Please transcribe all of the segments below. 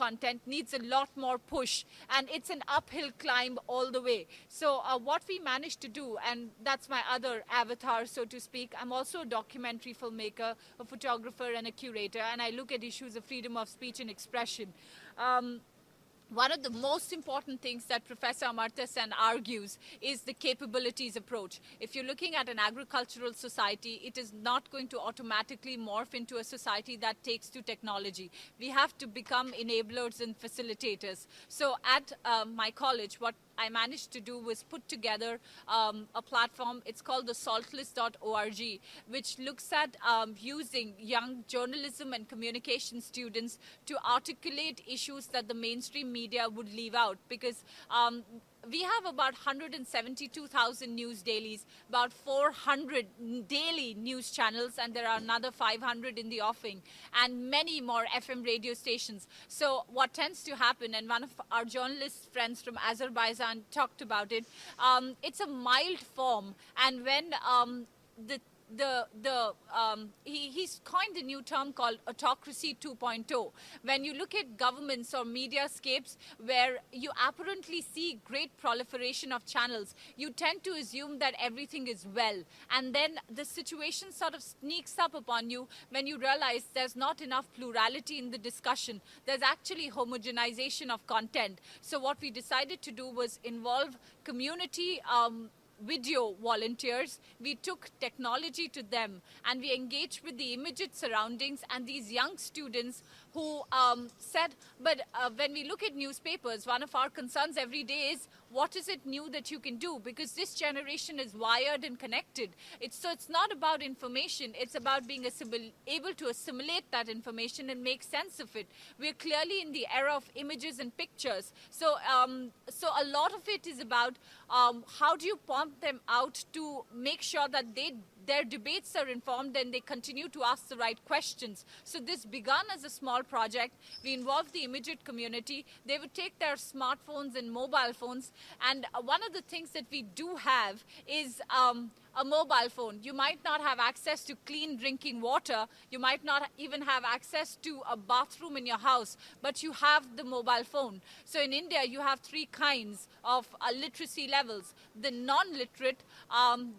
content needs a lot more push, and it's an uphill climb all the way. So what we managed to do, and that's my other avatar, so to speak, I'm also a documentary filmmaker, a photographer, and a curator, and I look at issues of freedom of speech and expression. One of the most important things that Professor Amartya Sen argues is the capabilities approach. If you're looking at an agricultural society, it is not going to automatically morph into a society that takes to technology. We have to become enablers and facilitators. So at my college, what I managed to do was put together a platform. It's called the saltlist.org, which looks at using young journalism and communication students to articulate issues that the mainstream media would leave out, because we have about 172,000 news dailies, about 400 daily news channels, and there are another 500 in the offing, and many more FM radio stations. So what tends to happen, and one of our journalist friends from Azerbaijan talked about it, it's a mild form, and when he's coined a new term called autocracy 2.0. When you look at governments or mediascapes where you apparently see great proliferation of channels, you tend to assume that everything is well. And then the situation sort of sneaks up upon you when you realize there's not enough plurality in the discussion. There's actually homogenization of content. So what we decided to do was involve community video volunteers. We took technology to them, and we engaged with the immediate surroundings and these young students who said, but when we look at newspapers, one of our concerns every day is, what is it new that you can do? Because this generation is wired and connected. So it's not about information, it's about being able to assimilate that information and make sense of it. We're clearly in the era of images and pictures. So a lot of it is about how do you pump them out to make sure that their debates are informed and they continue to ask the right questions. So this began as a small project. We involved the immediate community. They would take their smartphones and mobile phones, and one of the things that we do have is a mobile phone. You might not have access to clean drinking water. You might not even have access to a bathroom in your house, but you have the mobile phone. So in India, you have three kinds of literacy levels: the non-literate,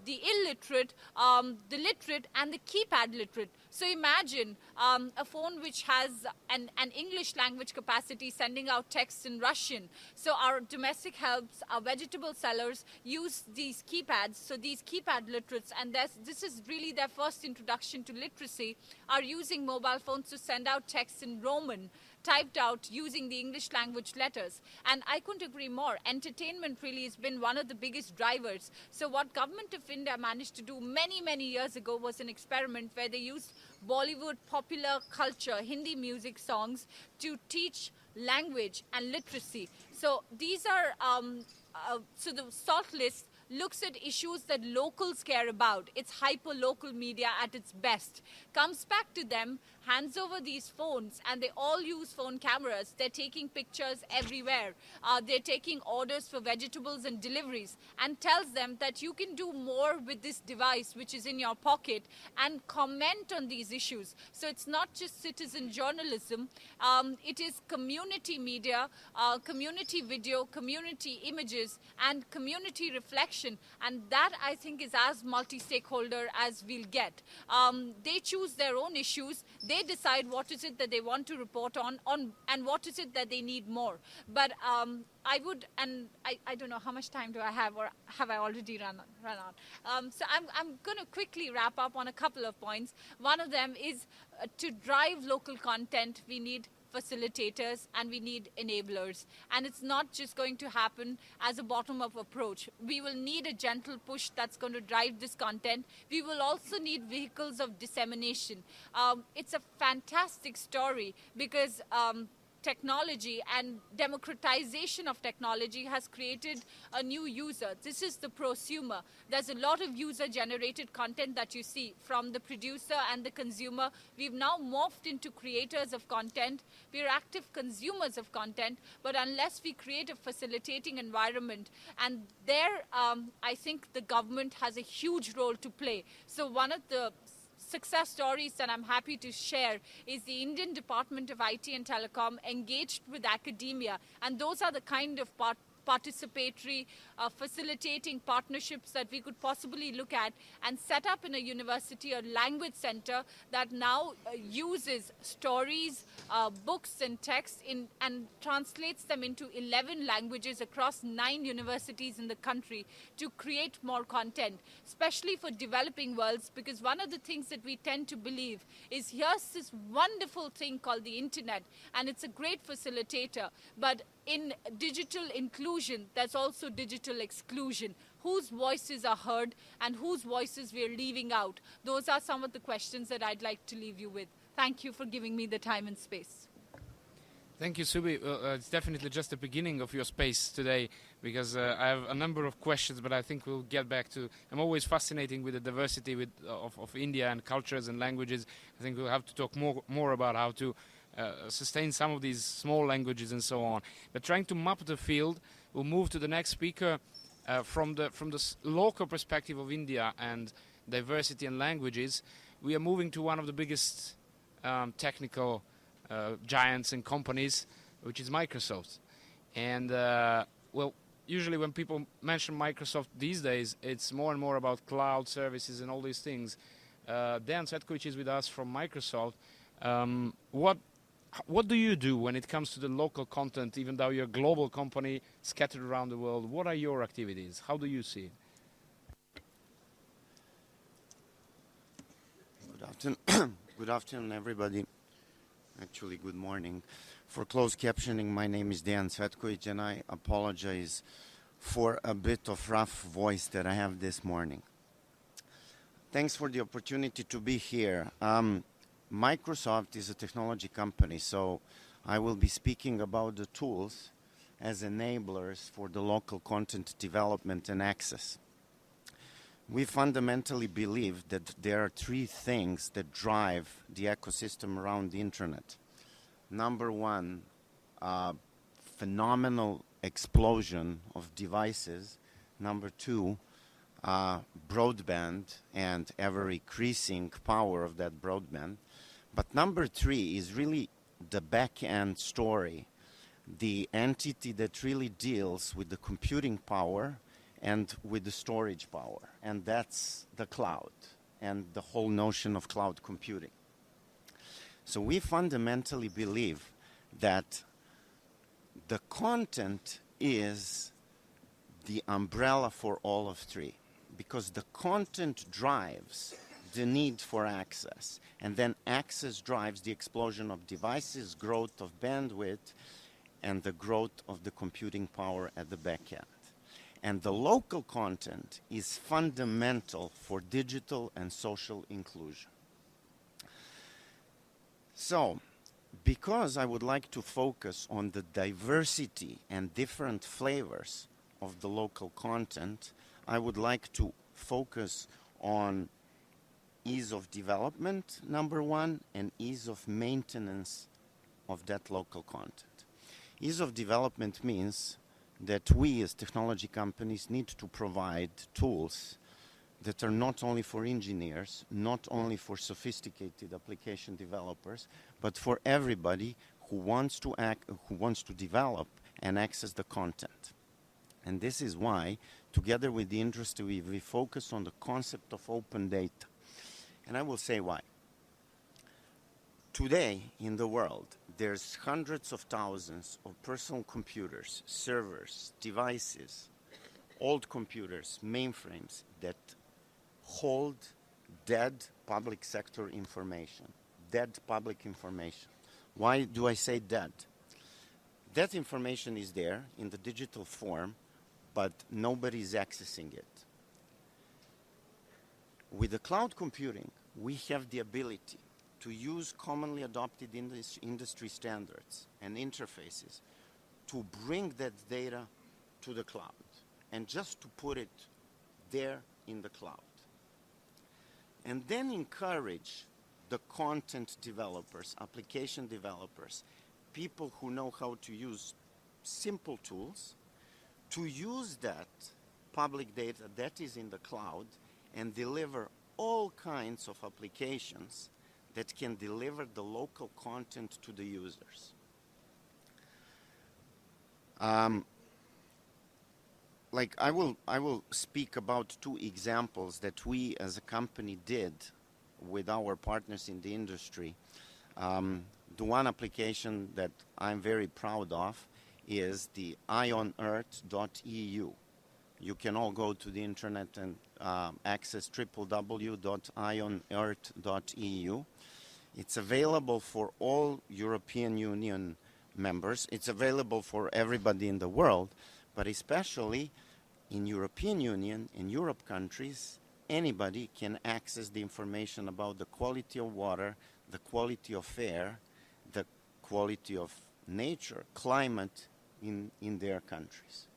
the illiterate, the literate, and the keypad literate. So imagine a phone which has an English language capacity sending out texts in Russian. So our domestic helps, our vegetable sellers use these keypads. So these keypad literates, and this is really their first introduction to literacy, are using mobile phones to send out texts in Roman, typed out using the English language letters. And I couldn't agree more. Entertainment really has been one of the biggest drivers. So what Government of India managed to do many, many years ago was an experiment where they used Bollywood popular culture, Hindi music songs, to teach language and literacy. So these are, so the SALT list looks at issues that locals care about. It's hyper-local media at its best. Comes back to them, hands over these phones, and they all use phone cameras. They're taking pictures everywhere. They're taking orders for vegetables and deliveries, and tells them that you can do more with this device which is in your pocket and comment on these issues. So it's not just citizen journalism, it is community media, community video, community images, and community reflection. And that, I think, is as multi-stakeholder as we'll get. They choose their own issues. They decide what is it that they want to report on and what is it that they need more. But I would, and I don't know how much time do I have, or have I already run out? So I'm going to quickly wrap up on a couple of points. One of them is to drive local content, we need facilitators and we need enablers. And it's not just going to happen as a bottom-up approach. We will need a gentle push that's going to drive this content. We will also need vehicles of dissemination. It's a fantastic story because technology and democratization of technology has created a new user. This is the prosumer. There's a lot of user-generated content that you see from the producer and the consumer. We've now morphed into creators of content. We're active consumers of content, but unless we create a facilitating environment, and there I think the government has a huge role to play. So one of the success stories that I'm happy to share is the Indian Department of IT and Telecom engaged with academia, and those are the kind of participatory, facilitating partnerships that we could possibly look at and set up in a university a language center that now uses stories, books and texts and translates them into 11 languages across 9 universities in the country to create more content, especially for developing worlds, because one of the things that we tend to believe is here's this wonderful thing called the internet, and it's a great facilitator, but in digital inclusion, there's also digital exclusion. Whose voices are heard and whose voices we're leaving out? Those are some of the questions that I'd like to leave you with. Thank you for giving me the time and space. Thank you, Subi. It's definitely just the beginning of your space today, because I have a number of questions, but I think we'll get back to... I'm always fascinated with the diversity of India and cultures and languages. I think we'll have to talk more about how to sustain some of these small languages and so on. But trying to map the field, we'll move to the next speaker from the local perspective of India and diversity and languages. We are moving to one of the biggest technical giants and companies, which is Microsoft. And well, usually when people mention Microsoft these days, it's more and more about cloud services and all these things. Dan Cvetkovic is with us from Microsoft. What do you do when it comes to the local content, even though you're a global company scattered around the world? What are your activities? How do you see it? Good afternoon, everybody. Actually, good morning. For closed captioning, my name is Dan Cvetkovic, and I apologize for a bit of rough voice that I have this morning. Thanks for the opportunity to be here. Microsoft is a technology company, so I will be speaking about the tools as enablers for the local content development and access. We fundamentally believe that there are 3 things that drive the ecosystem around the internet. Number 1, phenomenal explosion of devices. Number 2, broadband and ever-increasing power of that broadband. But number 3 is really the back-end story, the entity that really deals with the computing power and with the storage power, and that's the cloud and the whole notion of cloud computing. So we fundamentally believe that the content is the umbrella for all of 3, because the content drives the need for access, and then access drives the explosion of devices, growth of bandwidth, and the growth of the computing power at the back end. And the local content is fundamental for digital and social inclusion. So, because I would like to focus on the diversity and different flavors of the local content, I would like to focus on ease of development, number 1, and ease of maintenance of that local content. Ease of development means that we as technology companies need to provide tools that are not only for engineers, not only for sophisticated application developers, but for everybody who wants to develop and access the content. And this is why, together with the industry, we focus on the concept of open data. And I will say why. Today, in the world, there's hundreds of thousands of personal computers, servers, devices, old computers, mainframes that hold dead public sector information, dead public information. Why do I say dead? That information is there in the digital form, but nobody's accessing it. With the cloud computing, we have the ability to use commonly adopted industry standards and interfaces to bring that data to the cloud and just to put it there in the cloud. And then encourage the content developers, application developers, people who know how to use simple tools to use that public data that is in the cloud and deliver all kinds of applications that can deliver the local content to the users. Like I will speak about two examples that we as a company did with our partners in the industry. The one application that I'm very proud of is the ionearth.eu. You can all go to the internet and access www.ionearth.eu. It's available for all European Union members. It's available for everybody in the world, but especially in European Union, in Europe countries, anybody can access the information about the quality of water, the quality of air, the quality of nature, climate in their countries.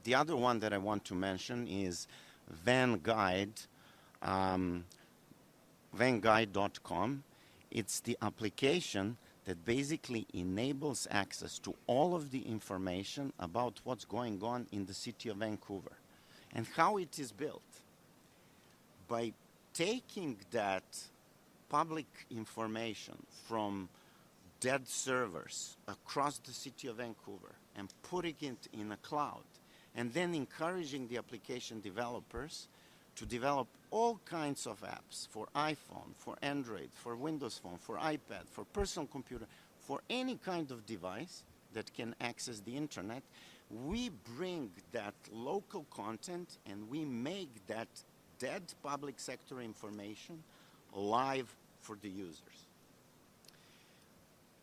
The other one that I want to mention is vanguide.com. It's the application that basically enables access to all of the information about what's going on in the city of Vancouver and how it is built. By taking that public information from dead servers across the city of Vancouver and putting it in a cloud, and then encouraging the application developers to develop all kinds of apps for iPhone, for Android, for Windows Phone, for iPad, for personal computer, for any kind of device that can access the internet, we bring that local content and we make that dead public sector information live for the users.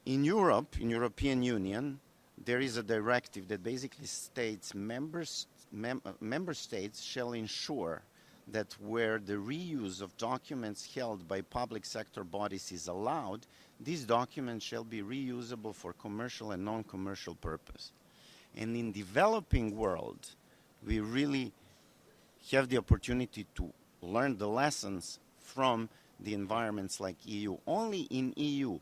In Europe, in European Union, there is a directive that basically states member states shall ensure that where the reuse of documents held by public sector bodies is allowed, these documents shall be reusable for commercial and non-commercial purpose. And in developing world, we really have the opportunity to learn the lessons from the environments like EU. Only in EU,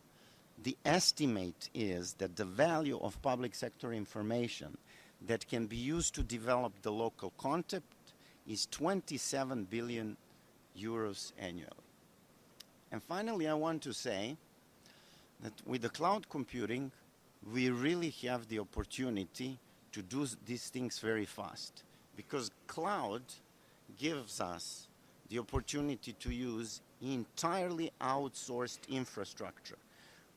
the estimate is that the value of public sector information that can be used to develop the local content is 27 billion euros annually. And finally, I want to say that with the cloud computing, we really have the opportunity to do these things very fast, because cloud gives us the opportunity to use entirely outsourced infrastructure,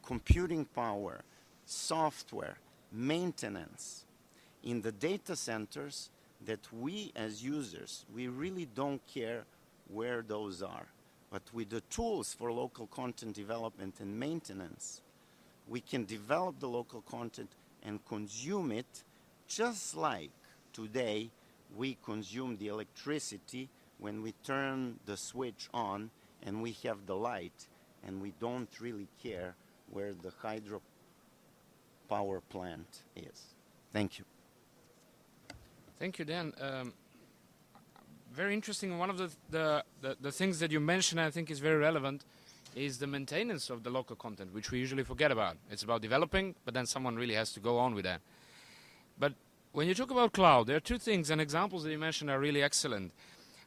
computing power, software, maintenance in the data centers that we as users, we really don't care where those are. But with the tools for local content development and maintenance, we can develop the local content and consume it just like today we consume the electricity when we turn the switch on and we have the light and we don't really care where the hydro power plant is. Thank you. Thank you, Dan. Very interesting. One of the things that you mentioned, I think, is very relevant, is the maintenance of the local content, which we usually forget about. It's about developing, but then someone really has to go on with that. But when you talk about cloud, there are two things, and examples that you mentioned are really excellent.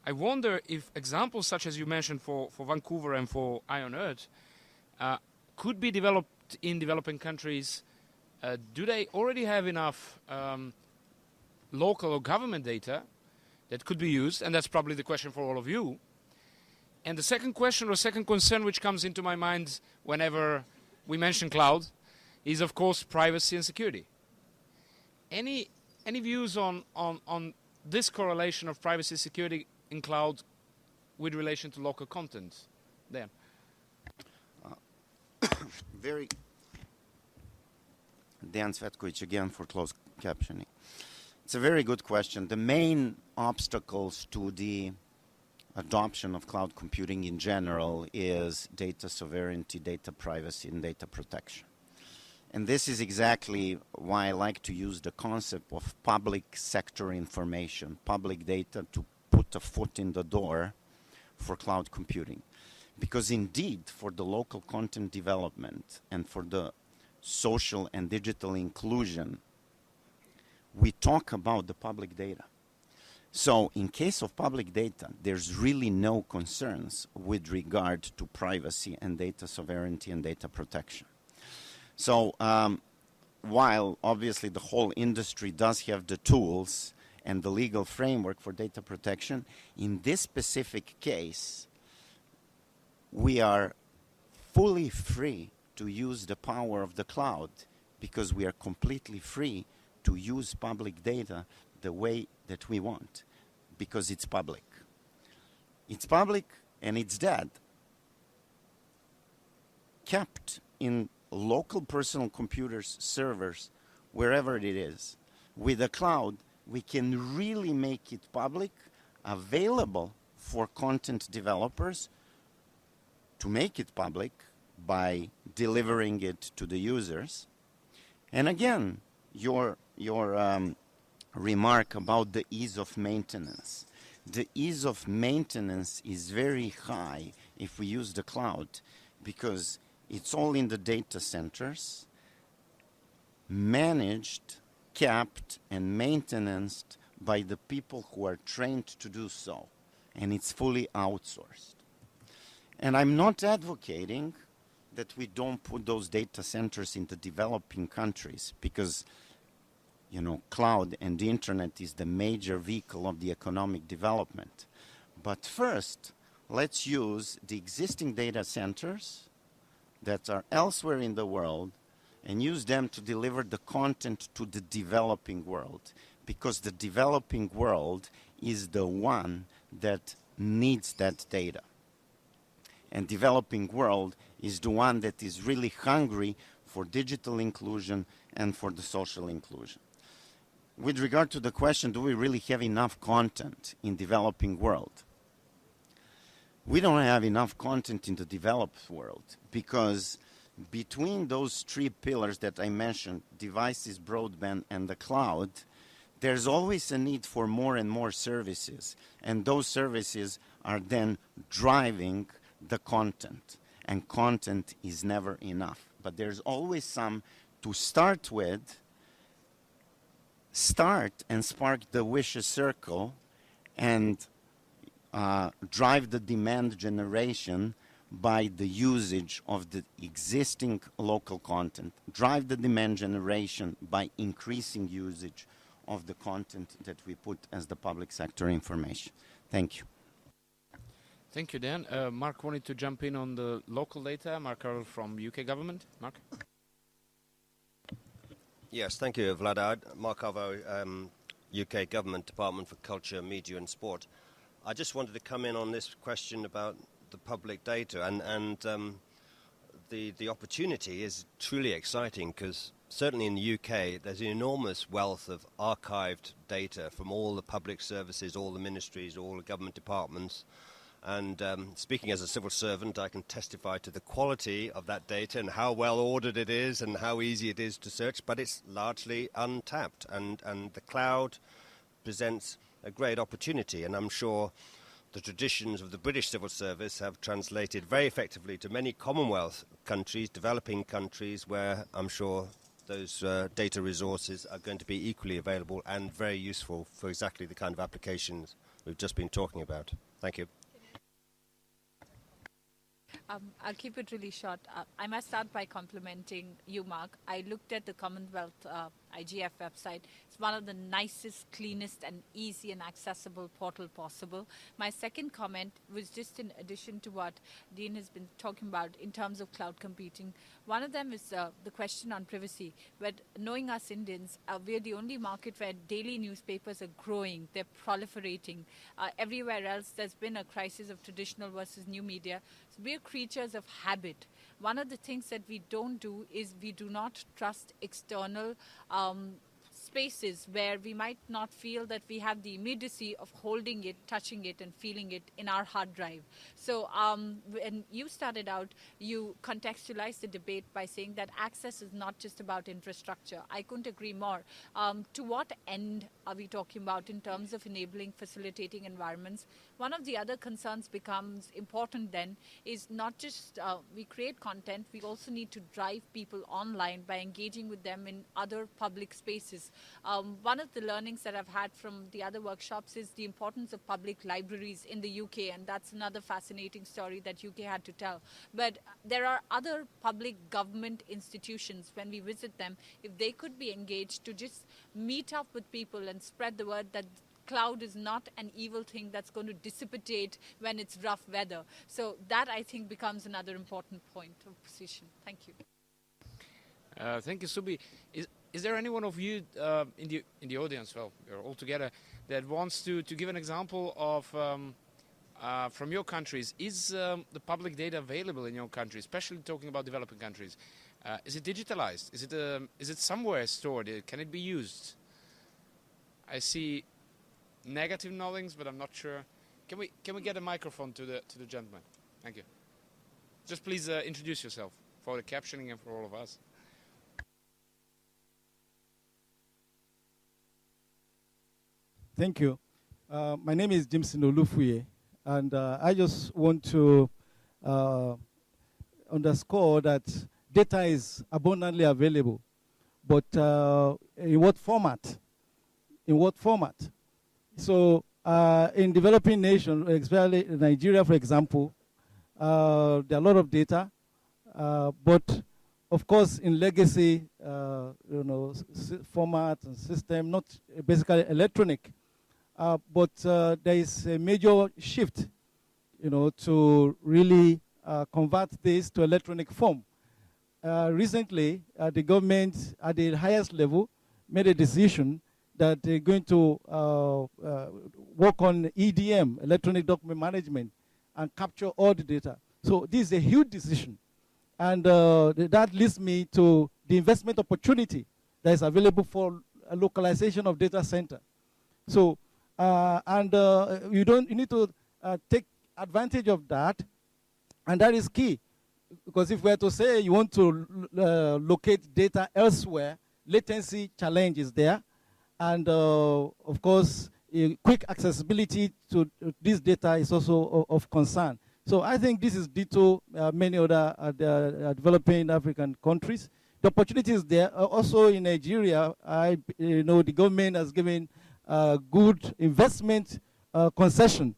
I wonder if examples such as you mentioned for Vancouver and for Ion Earth could be developed in developing countries. Do they already have enough local or government data that could be used? And that's probably the question for all of you. And the second question or second concern which comes into my mind whenever we mention cloud is, of course, privacy and security. Any views on this correlation of privacy and security in cloud with relation to local content? Dan. Dan Cvetkovic again for closed captioning. It's a very good question. The main obstacles to the adoption of cloud computing in general is data sovereignty, data privacy, and data protection. And this is exactly why I like to use the concept of public sector information, public data, to put a foot in the door for cloud computing. Because indeed, for the local content development and for the social and digital inclusion, we talk about the public data. So in case of public data, there's really no concerns with regard to privacy and data sovereignty and data protection. So while obviously the whole industry does have the tools and the legal framework for data protection, in this specific case, we are fully free to use the power of the cloud because we are completely free to use public data the way that we want, because it's public. It's public and it's dead. Kept in local personal computers, servers, wherever it is. With the cloud, we can really make it public, available for content developers to make it public by delivering it to the users. And again, your remark about the ease of maintenance. The ease of maintenance is very high if we use the cloud because it's all in the data centers, managed, kept, and maintained by the people who are trained to do so. And it's fully outsourced. And I'm not advocating that we don't put those data centers in the developing countries because, you know, cloud and the internet is the major vehicle of the economic development. But first, let's use the existing data centers that are elsewhere in the world and use them to deliver the content to the developing world, because the developing world is the one that needs that data. And developing world is the one that is really hungry for digital inclusion and for the social inclusion. With regard to the question, do we really have enough content in developing world? We don't have enough content in the developed world because between those three pillars that I mentioned, devices, broadband, and the cloud, there's always a need for more and more services. And those services are then driving the content. And content is never enough. But there's always some to start with, start and spark the vicious circle and drive the demand generation by the usage of the existing local content, drive the demand generation by increasing usage of the content that we put as the public sector information. Thank you. Thank you, Dan. Mark wanted to jump in on the local data. Mark Earl from UK government. Mark? Yes, thank you, Vlad. Mark Arvo, UK Government, Department for Culture, Media and Sport. I just wanted to come in on this question about the public data, and the opportunity is truly exciting because certainly in the UK there's an enormous wealth of archived data from all the public services, all the ministries, all the government departments. And speaking as a civil servant, I can testify to the quality of that data and how well ordered it is and how easy it is to search, but it's largely untapped. And the cloud presents a great opportunity, and I'm sure the traditions of the British civil service have translated very effectively to many Commonwealth countries, developing countries, where I'm sure those data resources are going to be equally available and very useful for exactly the kind of applications we've just been talking about. Thank you. I'll keep it really short. I must start by complimenting you, Mark. I looked at the Commonwealth IGF website. It's one of the nicest, cleanest, and easy and accessible portal possible. My second comment was just in addition to what Dean has been talking about in terms of cloud computing. One of them is the question on privacy. But knowing us Indians, we're the only market where daily newspapers are growing. They're proliferating. Everywhere else, there's been a crisis of traditional versus new media. So we're creatures of habit. One of the things that we don't do is we do not trust external spaces where we might not feel that we have the immediacy of holding it, touching it, and feeling it in our hard drive. So when you started out, you contextualized the debate by saying that access is not just about infrastructure. I couldn't agree more. To what end are we talking about in terms of enabling, facilitating environments? One of the other concerns becomes important then is not just we create content, we also need to drive people online by engaging with them in other public spaces. One of the learnings that I've had from the other workshops is the importance of public libraries in the UK, and that's another fascinating story that UK had to tell. But there are other public government institutions, when we visit them, if they could be engaged to just meet up with people and spread the word that cloud is not an evil thing that's going to dissipate when it's rough weather. So that, I think, becomes another important point of position. Thank you. Thank you, Subi. Is there anyone of you in the audience, well, we're all together, that wants to give an example of from your countries? Is the public data available in your country, especially talking about developing countries? Is it digitalized? Is it somewhere stored? Can it be used? I see negative noddings, but I'm not sure. Can we get a microphone to the gentleman? Thank you. Just please introduce yourself for the captioning and for all of us. Thank you. My name is Jimson Olufuye, and I just want to underscore that data is abundantly available, but in what format? In what format? So in developing nations, especially Nigeria, for example, there are a lot of data, but of course in legacy, format and system, not basically electronic. But there is a major shift, to really convert this to electronic form. Recently, the government at the highest level made a decision that they're going to work on EDM, electronic document management, and capture all the data. So this is a huge decision. And that leads me to the investment opportunity that is available for a localization of data center. So, you need to take advantage of that, and that is key. Because if we are to say you want to locate data elsewhere, latency challenge is there. And of course, quick accessibility to this data is also of concern. So I think this is due to many other developing African countries. The opportunity is there. Also in Nigeria, the government has given good investment concession,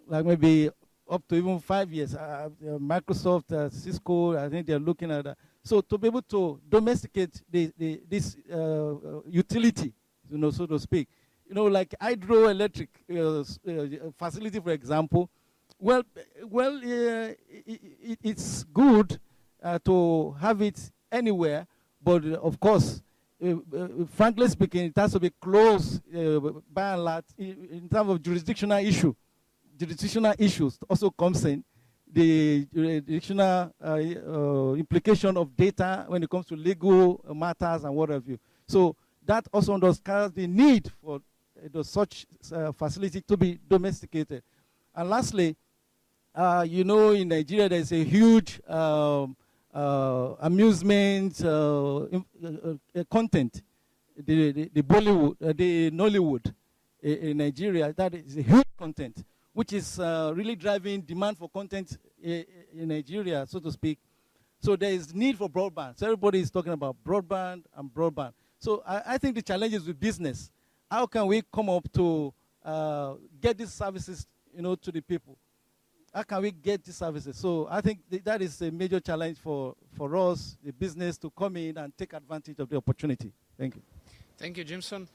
like maybe up to even 5 years. Microsoft, Cisco, I think they're looking at that. So to be able to domesticate this utility, so to speak, like hydroelectric facility, for example. Well, it's good to have it anywhere, but of course, frankly speaking, it has to be close by and large in terms of jurisdictional issue. Jurisdictional issues also comes in the jurisdictional implication of data when it comes to legal matters and what have you. So that also underscores the need for such facility to be domesticated. And lastly, in Nigeria there's a huge amusement content, the Bollywood, the Nollywood in Nigeria. That is a huge content, which is really driving demand for content in Nigeria, so to speak. So there is need for broadband. So everybody is talking about broadband and broadband. So I think the challenge is with business. How can we come up to get these services, to the people? How can we get these services? So I think that is a major challenge for us, the business, to come in and take advantage of the opportunity. Thank you. Thank you, Jimson.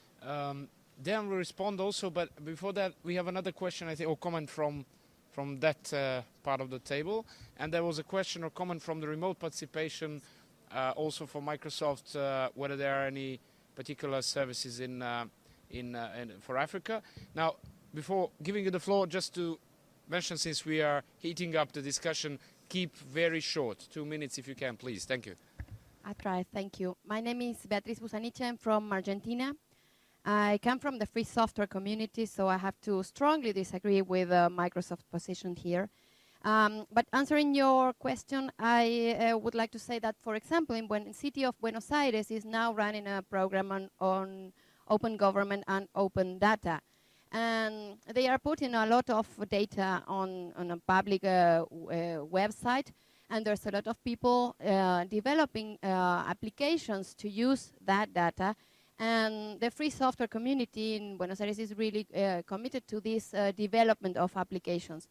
Dan will respond also, but before that, we have another question, I think, or comment from that part of the table. And there was a question or comment from the remote participation, also for Microsoft, whether there are any particular services for Africa. Now, before giving you the floor, just to mention, since we are heating up the discussion, keep very short, 2 minutes if you can, please. Thank you. I try, thank you. My name is Beatriz Busaniche. I'm from Argentina. I come from the free software community, so I have to strongly disagree with Microsoft's position here. But answering your question, I would like to say that, for example, in the city of Buenos Aires is now running a program on open government and open data. And they are putting a lot of data on a public website, and there's a lot of people developing applications to use that data. And the free software community in Buenos Aires is really committed to this development of applications.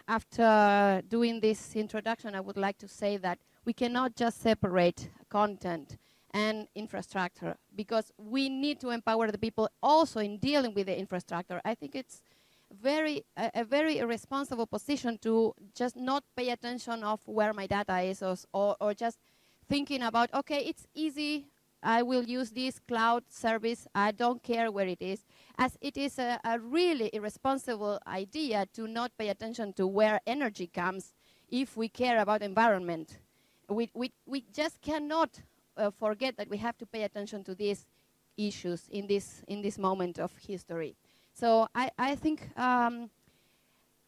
After doing this introduction, I would like to say that we cannot just separate content and infrastructure, because we need to empower the people also in dealing with the infrastructure. I think it's a very irresponsible position to just not pay attention of where my data is, or just thinking about, okay, it's easy, I will use this cloud service, I don't care where it is, as it is a really irresponsible idea to not pay attention to where energy comes if we care about environment. We just cannot forget that we have to pay attention to these issues in this moment of history. So I think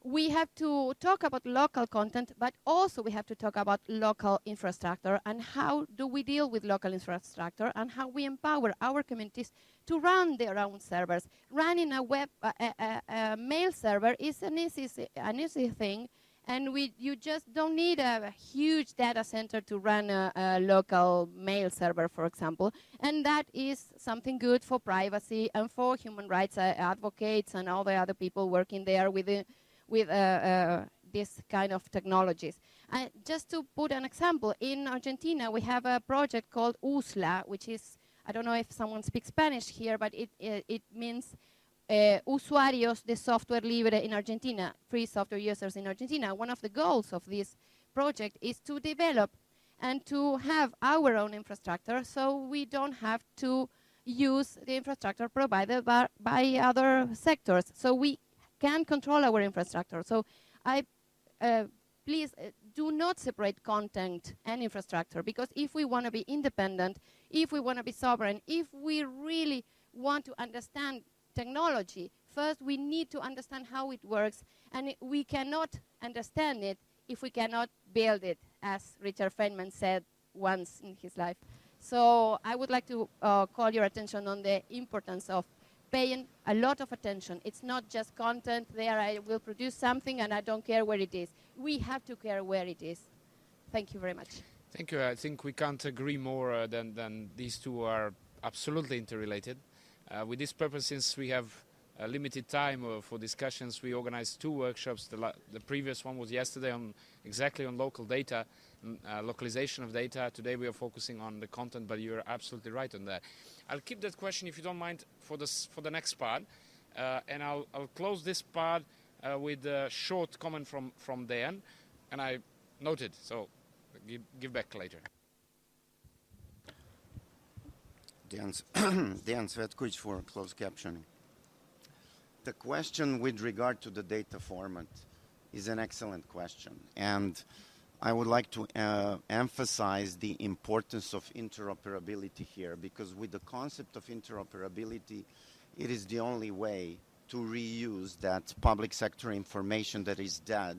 we have to talk about local content, but also we have to talk about local infrastructure and how do we deal with local infrastructure and how we empower our communities to run their own servers. Running a mail server is an easy thing, and you just don't need a huge data center to run a local mail server, for example. And that is something good for privacy and for human rights advocates and all the other people working there with this kind of technologies. Just to put an example, in Argentina we have a project called USLA, which is, I don't know if someone speaks Spanish here, but it means usuarios de software libre in Argentina, free software users in Argentina. One of the goals of this project is to develop and to have our own infrastructure, so we don't have to use the infrastructure provided by other sectors. So we can control our infrastructure. So please do not separate content and infrastructure, because if we want to be independent, if we want to be sovereign, if we really want to understand technology, first we need to understand how it works, and we cannot understand it if we cannot build it, as Richard Feynman said once in his life. So I would like to call your attention on the importance of paying a lot of attention. It's not just content there, I will produce something and I don't care where it is. We have to care where it is. Thank you very much. Thank you. I think we can't agree more than these two are absolutely interrelated. With this purpose, since we have a limited time for discussions, we organized 2 workshops. The previous one was yesterday exactly on local data, localization of data. Today we are focusing on the content, but you're absolutely right on that. I'll keep that question, if you don't mind, for the next part, and I'll close this part with a short comment from Dan, and I noted, so give back later. Dan Svetkovic for closed captioning. The question with regard to the data format is an excellent question, and I would like to emphasize the importance of interoperability here, because with the concept of interoperability, it is the only way to reuse that public sector information that is dead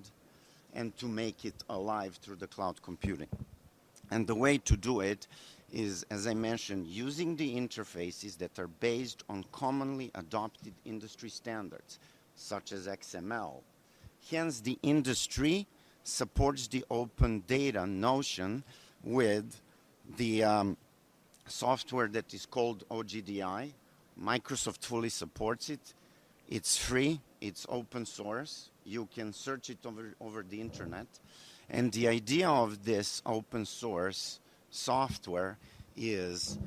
and to make it alive through the cloud computing. And the way to do it is, as I mentioned, using the interfaces that are based on commonly adopted industry standards, such as XML. Hence, the industry supports the open data notion with the software that is called OGDI. Microsoft fully supports it. It's free. It's open source. You can search it over the internet. And the idea of this open source software is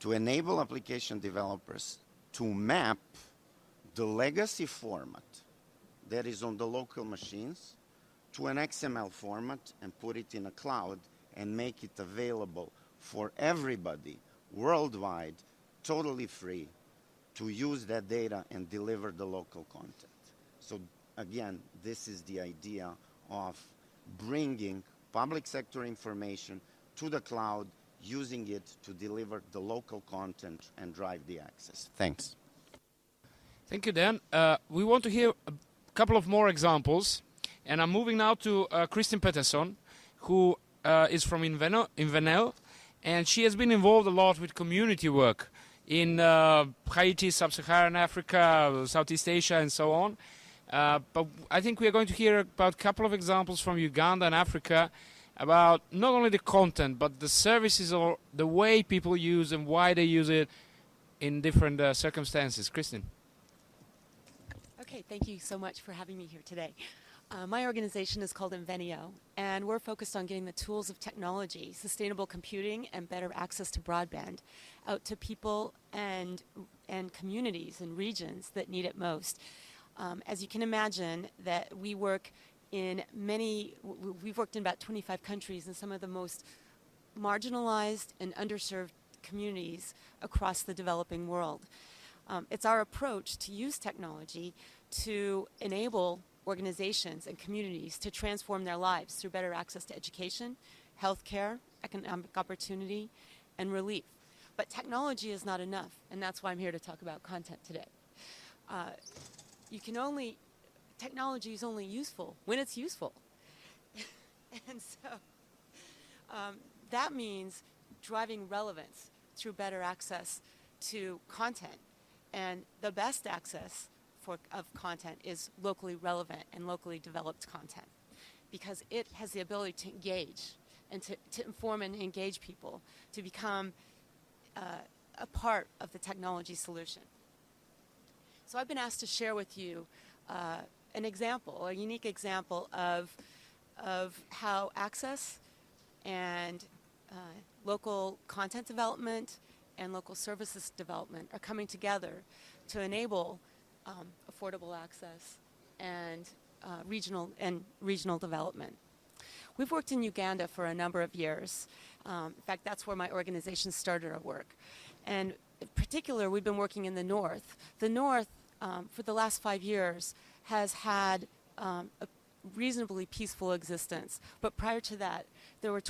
to enable application developers to map the legacy format that is on the local machines to an XML format and put it in a cloud and make it available for everybody worldwide, totally free, to use that data and deliver the local content. So again, this is the idea of bringing public sector information to the cloud, using it to deliver the local content and drive the access. Thanks. Thank you, Dan. We want to hear a couple of more examples, and I'm moving now to Kristin Pettersson, who is from Invenel, and she has been involved a lot with community work in Haiti, Sub-Saharan Africa, Southeast Asia, and so on. But I think we are going to hear about a couple of examples from Uganda and Africa, about not only the content, but the services or the way people use and why they use it in different circumstances. Kristen. Okay, thank you so much for having me here today. My organization is called Invenio, and we're focused on getting the tools of technology, sustainable computing, and better access to broadband out to people and communities and regions that need it most. As you can imagine, that we've worked in about 25 countries in some of the most marginalized and underserved communities across the developing world. It's our approach to use technology to enable organizations and communities to transform their lives through better access to education, healthcare, economic opportunity, and relief. But technology is not enough, and that's why I'm here to talk about content today. Technology is only useful when it's useful. And so that means driving relevance through better access to content. And the best access of content is locally relevant and locally developed content, because it has the ability to engage and to inform and engage people to become a part of the technology solution. So I've been asked to share with you an example, a unique example of how access and local content development and local services development are coming together to enable affordable access and regional development. We've worked in Uganda for a number of years. In fact, that's where my organization started our work. And in particular, we've been working in the north. The north, for the last 5 years, has had a reasonably peaceful existence. But prior to that, there were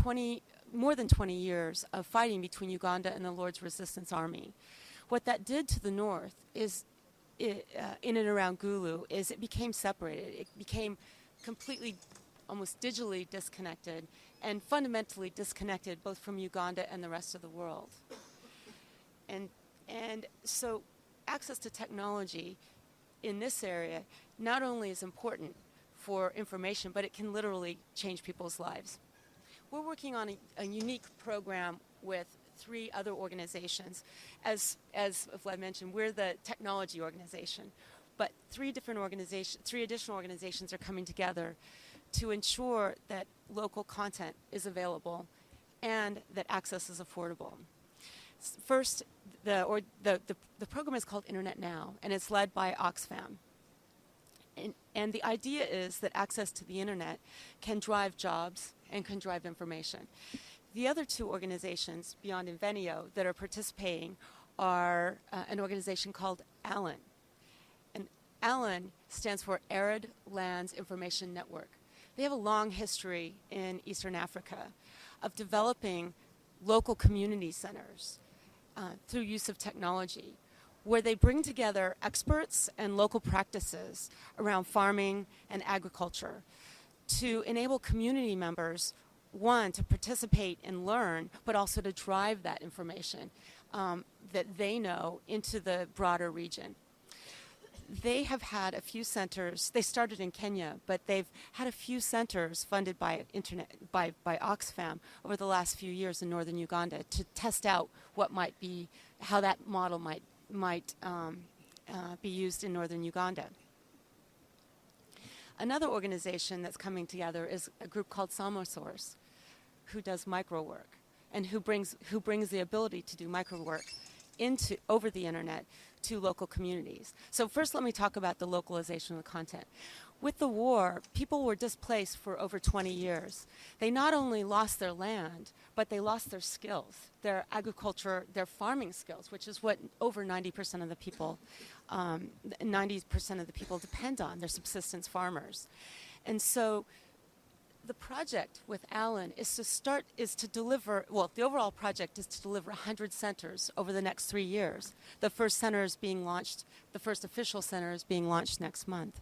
more than 20 years of fighting between Uganda and the Lord's Resistance Army. What that did to the north is, in and around Gulu, is it became separated. It became completely, almost digitally disconnected, and fundamentally disconnected both from Uganda and the rest of the world. And so access to technology in this area not only is important for information, but it can literally change people's lives. We're working on a unique program with 3 other organizations. As Vlad mentioned, we're the technology organization, but 3 additional organizations are coming together to ensure that local content is available and that access is affordable. First, the program is called Internet Now, and it's led by Oxfam. And the idea is that access to the internet can drive jobs and can drive information. The other 2 organizations beyond Invenio that are participating are an organization called ALAN. And ALAN stands for Arid Lands Information Network. They have a long history in Eastern Africa of developing local community centers through use of technology, where they bring together experts and local practices around farming and agriculture to enable community members, one, to participate and learn, but also to drive that information that they know into the broader region. They have had a few centers. They started in Kenya, but they've had a few centers funded by Oxfam over the last few years in northern Uganda to test out how that model might be used in northern Uganda. Another organization that's coming together is a group called Samosource, who does micro work and who brings the ability to do micro work over the internet to local communities. So first, let me talk about the localization of the content. With the war, people were displaced for over 20 years. They not only lost their land, but they lost their skills, their agriculture, their farming skills, which is what over 90% of the people, 90% of the people depend on. They're subsistence farmers. And so the project with Alan the overall project is to deliver 100 centers over the next 3 years. The first official center is being launched next month.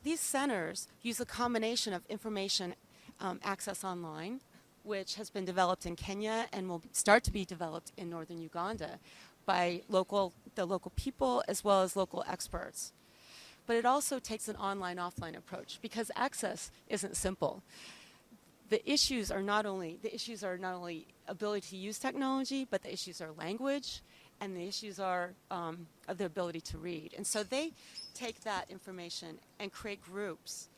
These centers use a combination of information access online, which has been developed in Kenya and will start to be developed in northern Uganda by the local people as well as local experts. But it also takes an online-offline approach because access isn't simple. the issues are not only ability to use technology, but the issues are language, and the issues are the ability to read. And so they take that information and create groups,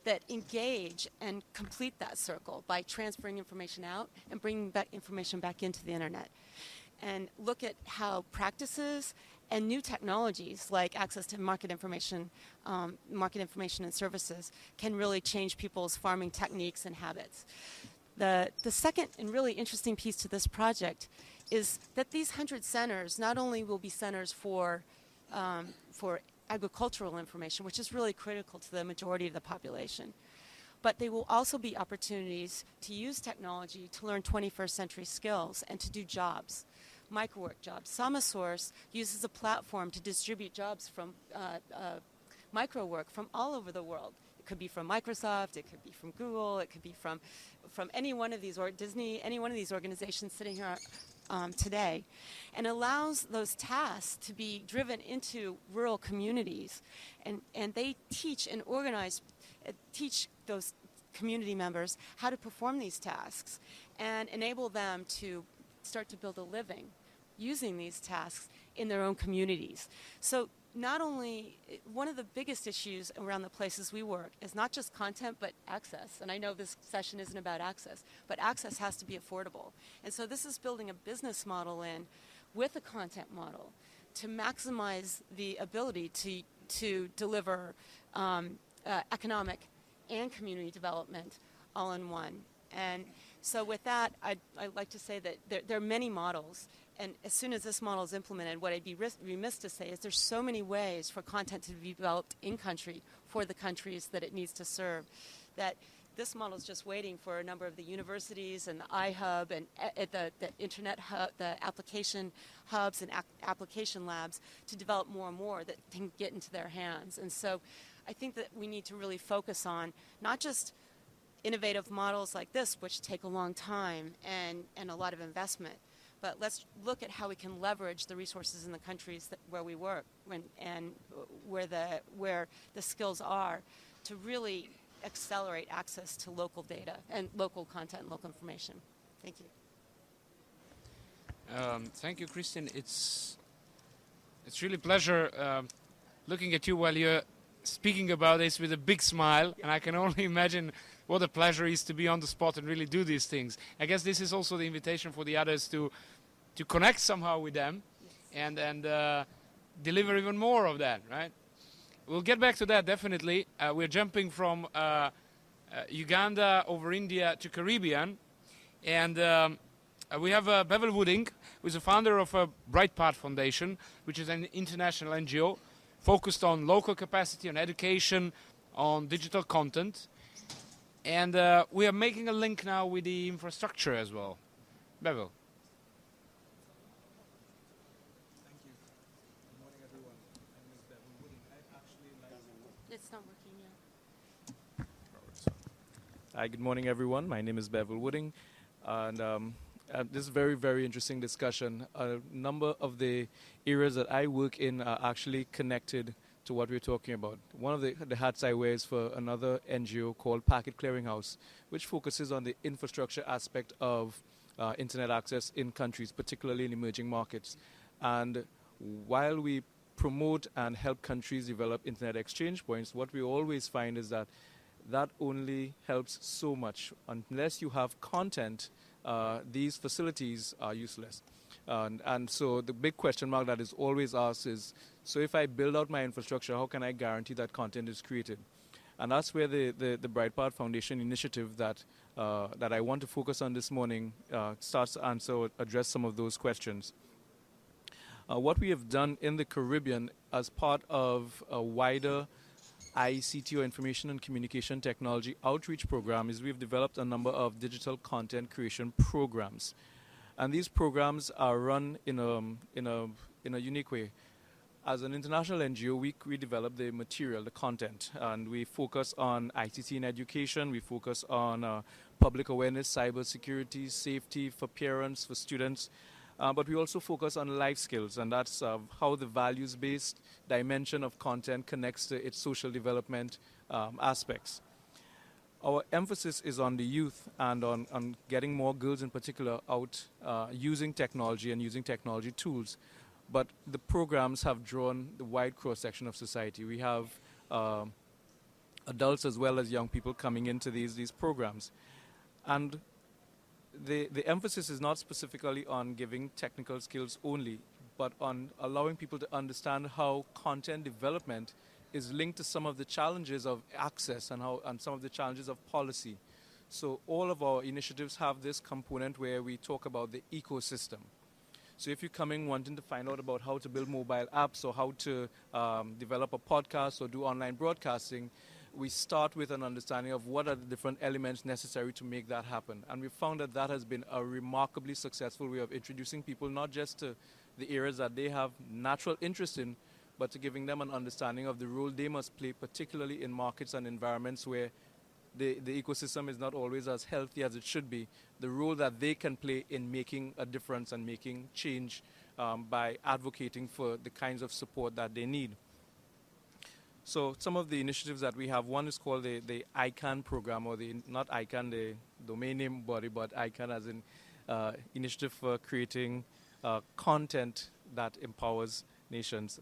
that engage and complete that circle by transferring information out and bringing back information back into the internet, and look at how practices and new technologies like access to market information and services can really change people's farming techniques and habits. The second and really interesting piece to this project is that these 100 centers not only will be centers for agricultural information, which is really critical to the majority of the population, but they will also be opportunities to use technology to learn 21st century skills and to do jobs, microwork jobs. Samasource uses a platform to distribute jobs from microwork from all over the world. It could be from Microsoft, it could be from Google, it could be from any one of these, or Disney, any one of these organizations sitting here today, and allows those tasks to be driven into rural communities, and they teach and organize, teach those community members how to perform these tasks and enable them to start to build a living using these tasks in their own communities. So not only, one of the biggest issues around the places we work is not just content, but access. And I know this session isn't about access, but access has to be affordable. And so this is building a business model in with a content model to maximize the ability to deliver economic and community development all in one. And so with that, I'd like to say that there are many models. And as soon as this model is implemented, what I'd be remiss to say is there's so many ways for content to be developed in country for the countries that it needs to serve, that this model is just waiting for a number of the universities and the iHub and the internet hub, the application hubs and application labs to develop more and more that can get into their hands. And so I think that we need to really focus on not just innovative models like this, which take a long time and a lot of investment, but let's look at how we can leverage the resources in the countries where we work and where the skills are to really accelerate access to local data and local content and local information. Thank you. Thank you, Christine. It's really a pleasure looking at you while you're speaking about this with a big smile, and I can only imagine what a pleasure it is to be on the spot and really do these things. I guess this is also the invitation for the others to connect somehow with them, yes, and deliver even more of that, right? We'll get back to that definitely. We're jumping from Uganda over India to Caribbean, and we have Bevel Wooding, who is the founder of Bright Path Foundation, which is an international NGO focused on local capacity, on education, on digital content. And we are making a link now with the infrastructure as well. Bevel. Thank you. Good morning, everyone. My name is Bevel Wooding. I actually like... It's not working yet. Hi, good morning, everyone. My name is Bevel Wooding. And this is a very, very interesting discussion. A number of the areas that I work in are actually connected to what we're talking about. One of the hats I wear is for another NGO called Packet Clearinghouse, which focuses on the infrastructure aspect of internet access in countries, particularly in emerging markets. And while we promote and help countries develop internet exchange points, what we always find is that that only helps so much. Unless you have content, these facilities are useless. And so the big question mark that is always asked is, so if I build out my infrastructure, how can I guarantee that content is created? And that's where the Bright Path Foundation initiative that I want to focus on this morning starts to address some of those questions. What we have done in the Caribbean as part of a wider ICT, or Information and Communication Technology outreach program, is we've developed a number of digital content creation programs. And these programs are run in a unique way. As an international NGO, we develop the material, the content, and we focus on ICT in education, we focus on public awareness, cyber security, safety for parents, for students, but we also focus on life skills, and that's how the values-based dimension of content connects to its social development aspects. Our emphasis is on the youth and on getting more girls in particular out using technology and using technology tools. But the programs have drawn the wide cross-section of society. We have adults as well as young people coming into these programs. And the emphasis is not specifically on giving technical skills only, but on allowing people to understand how content development is linked to some of the challenges of access and some of the challenges of policy. So all of our initiatives have this component where we talk about the ecosystem. So if you're coming wanting to find out about how to build mobile apps or how to develop a podcast or do online broadcasting, we start with an understanding of what are the different elements necessary to make that happen. And we found that that has been a remarkably successful way of introducing people not just to the areas that they have natural interest in, but to giving them an understanding of the role they must play, particularly in markets and environments where the ecosystem is not always as healthy as it should be, the role that they can play in making a difference and making change by advocating for the kinds of support that they need. So some of the initiatives that we have, one is called the ICANN program, or not ICANN, the domain name body, but ICANN as in Initiative for Creating Content that Empowers Nations.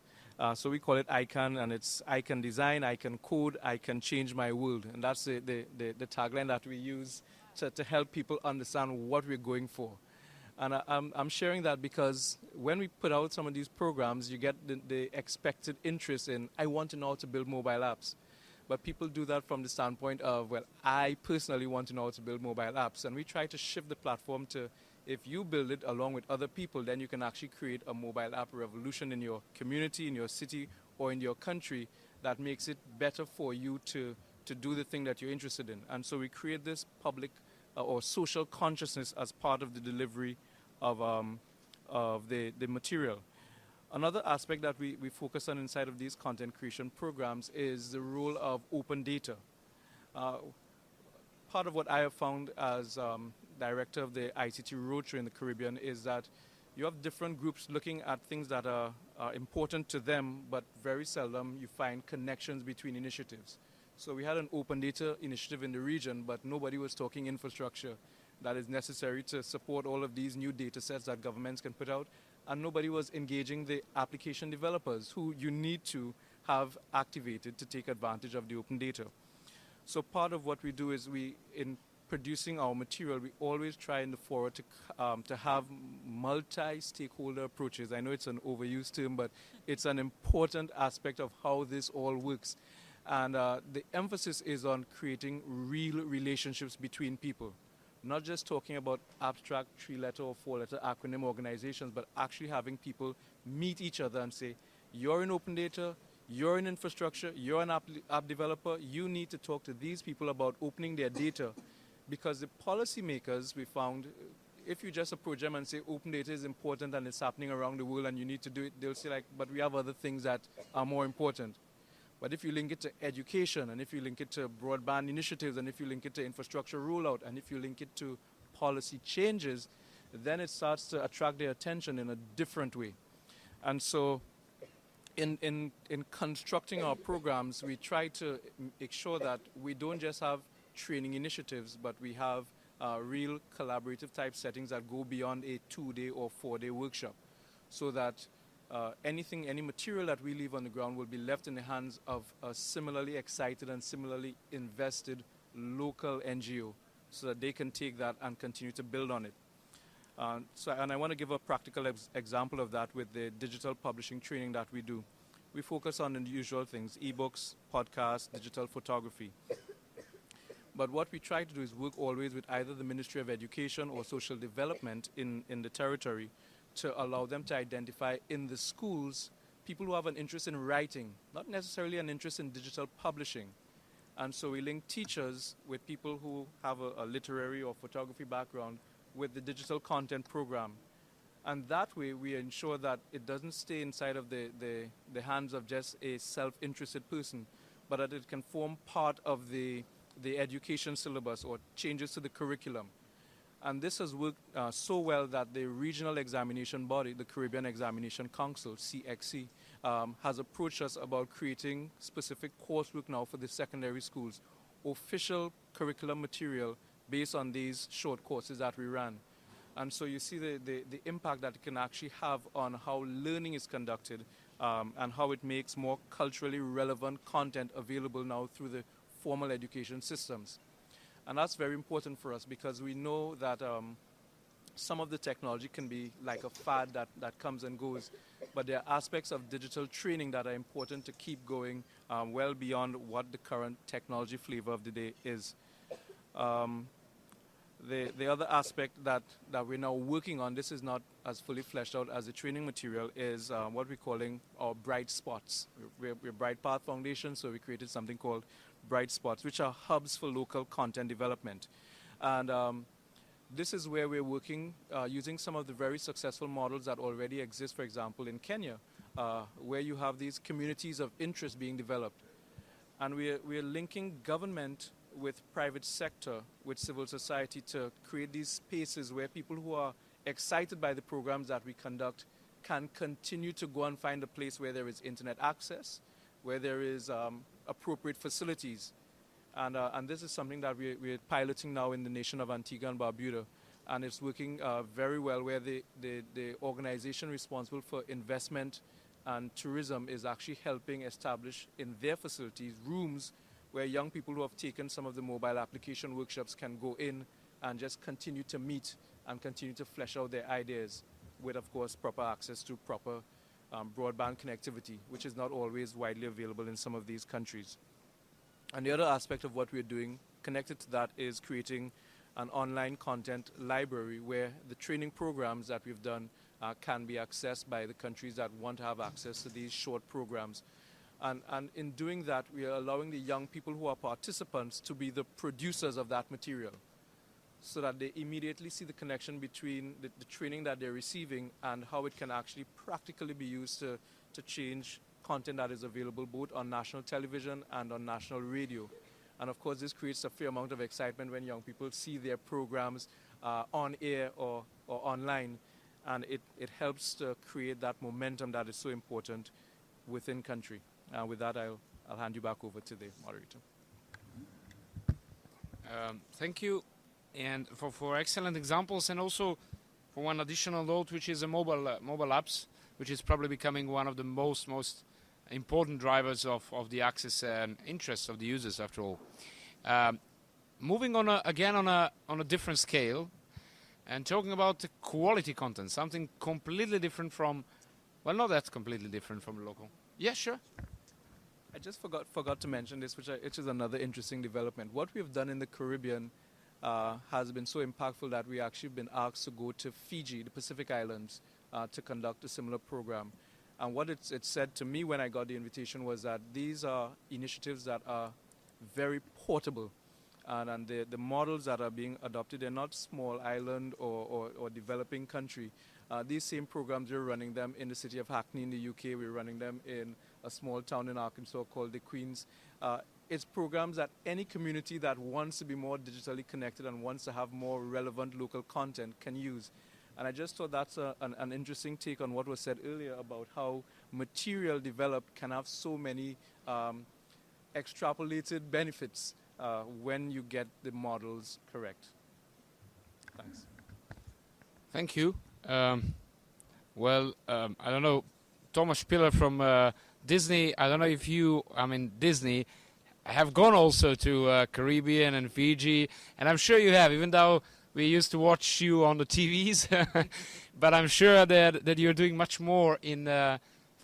So we call it ICANN, and it's I can design, I can code, I can change my world. And that's the tagline that we use to help people understand what we're going for. And I'm sharing that because when we put out some of these programs, you get the expected interest in, I want to know how to build mobile apps. But people do that from the standpoint of, well, I personally want to know how to build mobile apps. And we try to shift the platform to, if you build it along with other people, then you can actually create a mobile app revolution in your community, in your city, or in your country that makes it better for you to do the thing that you're interested in. And so we create this public or social consciousness as part of the delivery of the material. Another aspect that we focus on inside of these content creation programs is the role of open data. Part of what I have found as director of the ICT Roadshow in the Caribbean is that you have different groups looking at things that are important to them, but very seldom you find connections between initiatives. So we had an open data initiative in the region, but nobody was talking infrastructure that is necessary to support all of these new data sets that governments can put out, and nobody was engaging the application developers who you need to have activated to take advantage of the open data. So part of what we do is in producing our material, we always try in the forward to have multi-stakeholder approaches. I know it's an overused term, but it's an important aspect of how this all works. And the emphasis is on creating real relationships between people. Not just talking about abstract 3-letter or 4-letter acronym organizations, but actually having people meet each other and say, you're in open data, you're in infrastructure, you're an app developer, you need to talk to these people about opening their data. Because the policymakers, we found, if you just approach them and say open data is important and it's happening around the world and you need to do it, they'll say like, but we have other things that are more important. But if you link it to education, and if you link it to broadband initiatives, and if you link it to infrastructure rollout, and if you link it to policy changes, then it starts to attract their attention in a different way. And so in constructing our programs, we try to make sure that we don't just have training initiatives, but we have real collaborative type settings that go beyond a 2-day or 4-day workshop, so that any material that we leave on the ground will be left in the hands of a similarly excited and similarly invested local NGO, so that they can take that and continue to build on it. And I want to give a practical example of that with the digital publishing training that we do. We focus on the usual things: ebooks, podcasts, digital photography. But what we try to do is work always with either the Ministry of Education or Social Development in the territory to allow them to identify in the schools people who have an interest in writing, not necessarily an interest in digital publishing. And so we link teachers with people who have a literary or photography background with the digital content program. And that way we ensure that it doesn't stay inside of the hands of just a self-interested person, but that it can form part of the education syllabus or changes to the curriculum. And this has worked so well that the regional examination body, the Caribbean Examination Council, CXC, has approached us about creating specific coursework now for the secondary schools, official curriculum material based on these short courses that we ran. And so you see the impact that it can actually have on how learning is conducted and how it makes more culturally relevant content available now through the formal education systems. And that's very important for us because we know that some of the technology can be like a fad that comes and goes, but there are aspects of digital training that are important to keep going well beyond what the current technology flavor of the day is. The other aspect that we're now working on, this is not as fully fleshed out as the training material, is what we're calling our bright spots. We're Bright Path Foundation, so we created something called bright spots, which are hubs for local content development. And this is where we're working using some of the very successful models that already exist, for example, in Kenya, where you have these communities of interest being developed. And we're linking government with private sector, with civil society, to create these spaces where people who are excited by the programs that we conduct can continue to go and find a place where there is internet access, where there is appropriate facilities. And this is something that we're piloting now in the nation of Antigua and Barbuda. And it's working very well, where the organization responsible for investment and tourism is actually helping establish in their facilities rooms where young people who have taken some of the mobile application workshops can go in and just continue to meet and continue to flesh out their ideas with, of course, proper access to proper broadband connectivity, which is not always widely available in some of these countries. And the other aspect of what we're doing connected to that is creating an online content library where the training programs that we've done can be accessed by the countries that want to have access to these short programs. And in doing that, we are allowing the young people who are participants to be the producers of that material, so that they immediately see the connection between the training that they're receiving and how it can actually practically be used to change content that is available both on national television and on national radio. And of course, this creates a fair amount of excitement when young people see their programs on air or online. And it helps to create that momentum that is so important within country. With that, I'll hand you back over to the moderator. Thank you, and for excellent examples, and also for one additional note, which is a mobile apps, which is probably becoming one of the most important drivers of the access and interest of the users. After all, moving on again on a different scale, and talking about the quality content, something completely different from, well, not that completely different from local. Yeah, sure. I just forgot to mention this, which is another interesting development. What we've done in the Caribbean has been so impactful that we actually been asked to go to Fiji, the Pacific Islands, to conduct a similar program. And what it said to me when I got the invitation was that these are initiatives that are very portable. And the models that are being adopted, they're not small island or developing country. These same programs, we're running them in the city of Hackney in the UK. We're running them in a small town in Arkansas called the Queens. It's programs that any community that wants to be more digitally connected and wants to have more relevant local content can use. And I just thought that's an interesting take on what was said earlier about how material developed can have so many extrapolated benefits when you get the models correct. Thanks. Thank you. I don't know, Thomas Spiller from Disney. I don't know if you, Disney, have gone also to Caribbean and Fiji, and I'm sure you have, even though we used to watch you on the TVs, but I'm sure that you're doing much more in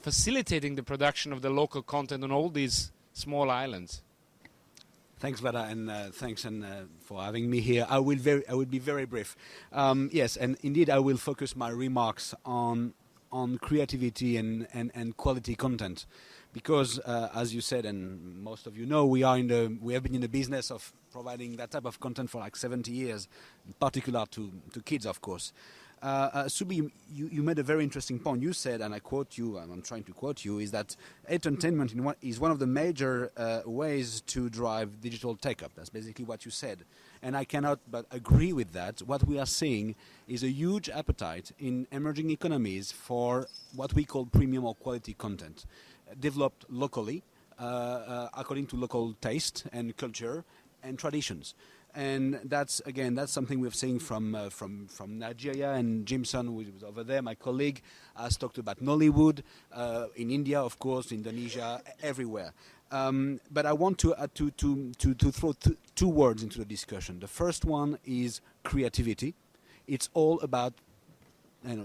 facilitating the production of the local content on all these small islands. Thanks, Vada, and thanks for having me here. I will be very brief. Yes, and indeed I will focus my remarks on creativity and quality content, because as you said, and most of you know, we have been in the business of providing that type of content for like 70 years, in particular to kids, of course. Subi, you made a very interesting point. You said, and I quote you, and I'm trying to quote you, is that entertainment is one of the major ways to drive digital take-up. That's basically what you said. And I cannot but agree with that. What we are seeing is a huge appetite in emerging economies for what we call premium or quality content, developed locally, according to local taste and culture, and traditions. And that's something we're seeing from Nigeria. And Jimson, who was over there, my colleague, has talked about Nollywood in India, of course, Indonesia, everywhere. But I want to throw two words into the discussion. The first one is creativity. It's all about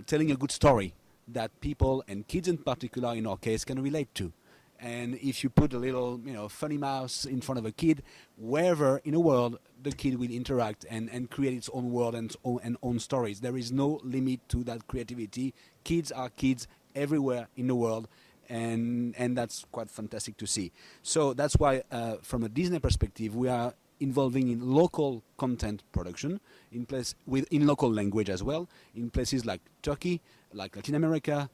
telling a good story that people, and kids in particular, in our case, can relate to. And if you put a little, funny mouse in front of a kid, wherever in the world, the kid will interact and create its own world and own stories. There is no limit to that creativity. Kids are kids everywhere in the world, and that's quite fantastic to see. So that's why, from a Disney perspective, we are involving in local content production in local language as well, in places like Turkey, like Latin America,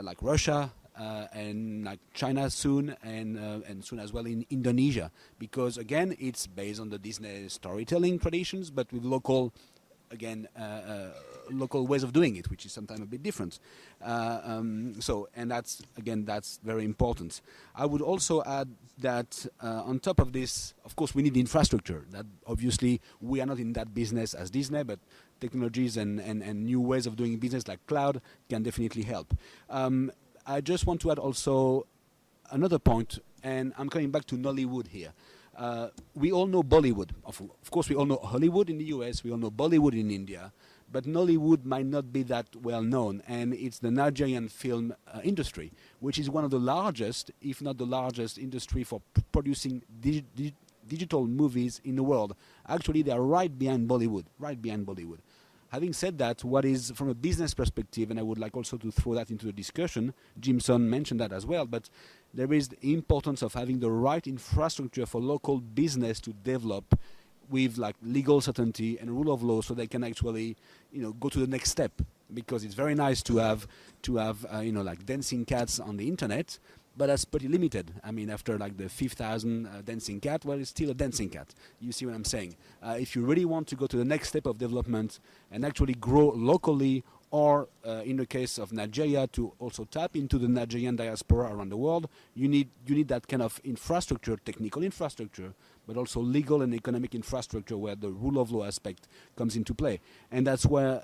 like Russia, and like China soon, and soon as well in Indonesia, because again it's based on the Disney storytelling traditions, but with local ways of doing it, which is sometimes a bit different. And that's very important. I would also add that on top of this, of course, we need infrastructure. That obviously we are not in that business as Disney, but technologies and new ways of doing business like cloud can definitely help. I just want to add also another point, and I'm coming back to Nollywood here. We all know Bollywood. Of course, we all know Hollywood in the US, we all know Bollywood in India, but Nollywood might not be that well known, and it's the Nigerian film industry, which is one of the largest, if not the largest industry for producing digital movies in the world. Actually, they are right behind Bollywood. Having said that, what is from a business perspective, and I would like also to throw that into the discussion, Jimson mentioned that as well, but there is the importance of having the right infrastructure for local business to develop with like legal certainty and rule of law, so they can actually go to the next step. Because it's very nice to have like dancing cats on the internet, but that's pretty limited. I mean, after like the 5,000 dancing cat, well, it's still a dancing cat. You see what I'm saying? If you really want to go to the next step of development and actually grow locally, or in the case of Nigeria, to also tap into the Nigerian diaspora around the world, you need that kind of infrastructure, technical infrastructure, but also legal and economic infrastructure where the rule of law aspect comes into play. And that's where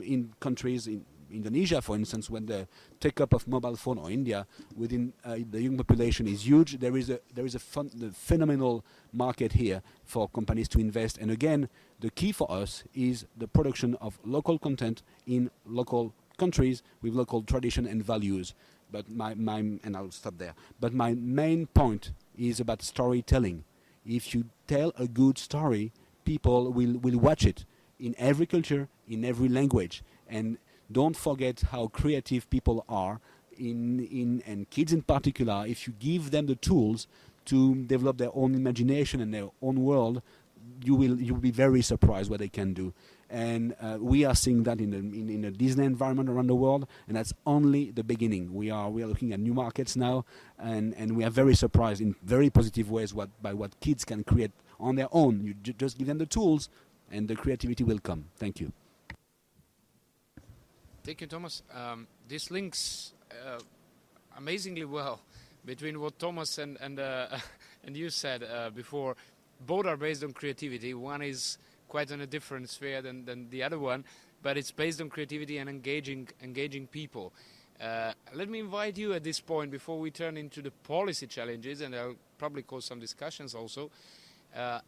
in countries, in Indonesia, for instance, when the take-up of mobile phone, or India, within the young population is huge, there is a phenomenal market here for companies to invest. And again, the key for us is the production of local content in local countries with local tradition and values. But and I'll stop there. But my main point is about storytelling. If you tell a good story, people will watch it in every culture, in every language. And don't forget how creative people are, and kids in particular. If you give them the tools to develop their own imagination and their own world, you will be very surprised what they can do. And we are seeing that in the Disney environment around the world, and that's only the beginning. We are looking at new markets now, and we are very surprised in very positive ways by what kids can create on their own. You just give them the tools, and the creativity will come. Thank you. Thank you, Thomas. This links amazingly well between what Thomas and you said before. Both are based on creativity. One is quite on a different sphere than the other one, but it's based on creativity and engaging people. Let me invite you at this point, before we turn into the policy challenges, and I'll probably cause some discussions also.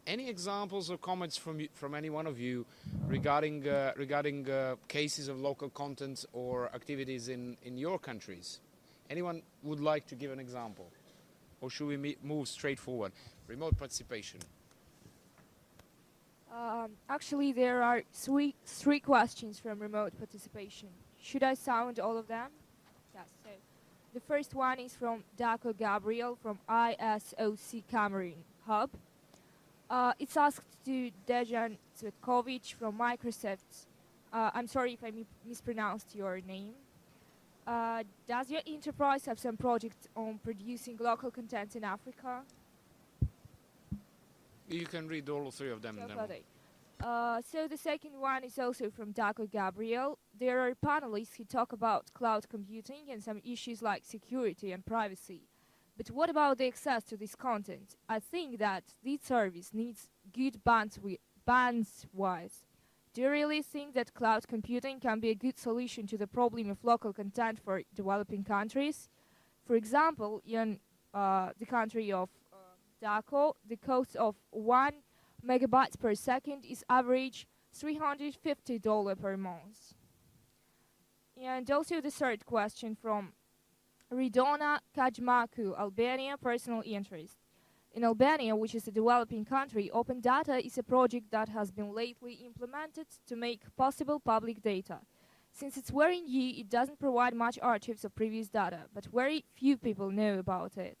Any examples or comments from any one of you regarding cases of local content or activities in your countries? Anyone would like to give an example? Or should we move straight forward? Remote participation. Actually, there are three questions from remote participation. Should I sound all of them? Yes. So the first one is from Daco Gabriel from ISOC Cameroon Hub. It's asked to Dejan Cvetkovic from Microsoft. I'm sorry if I mispronounced your name. Does your enterprise have some project on producing local content in Africa? You can read all three of them. So the second one is also from Daco Gabriel. There are panelists who talk about cloud computing and some issues like security and privacy. But what about the access to this content? I think that this service needs good bandwidth. Do you really think that cloud computing can be a good solution to the problem of local content for developing countries? For example, in the country of DACO, the cost of 1 megabyte per second is average $350 per month. And also the third question from Ridona Kajmaku, Albania, personal interest. In Albania, which is a developing country, open data is a project that has been lately implemented to make possible public data. Since it's very new, it doesn't provide much archives of previous data, but very few people know about it.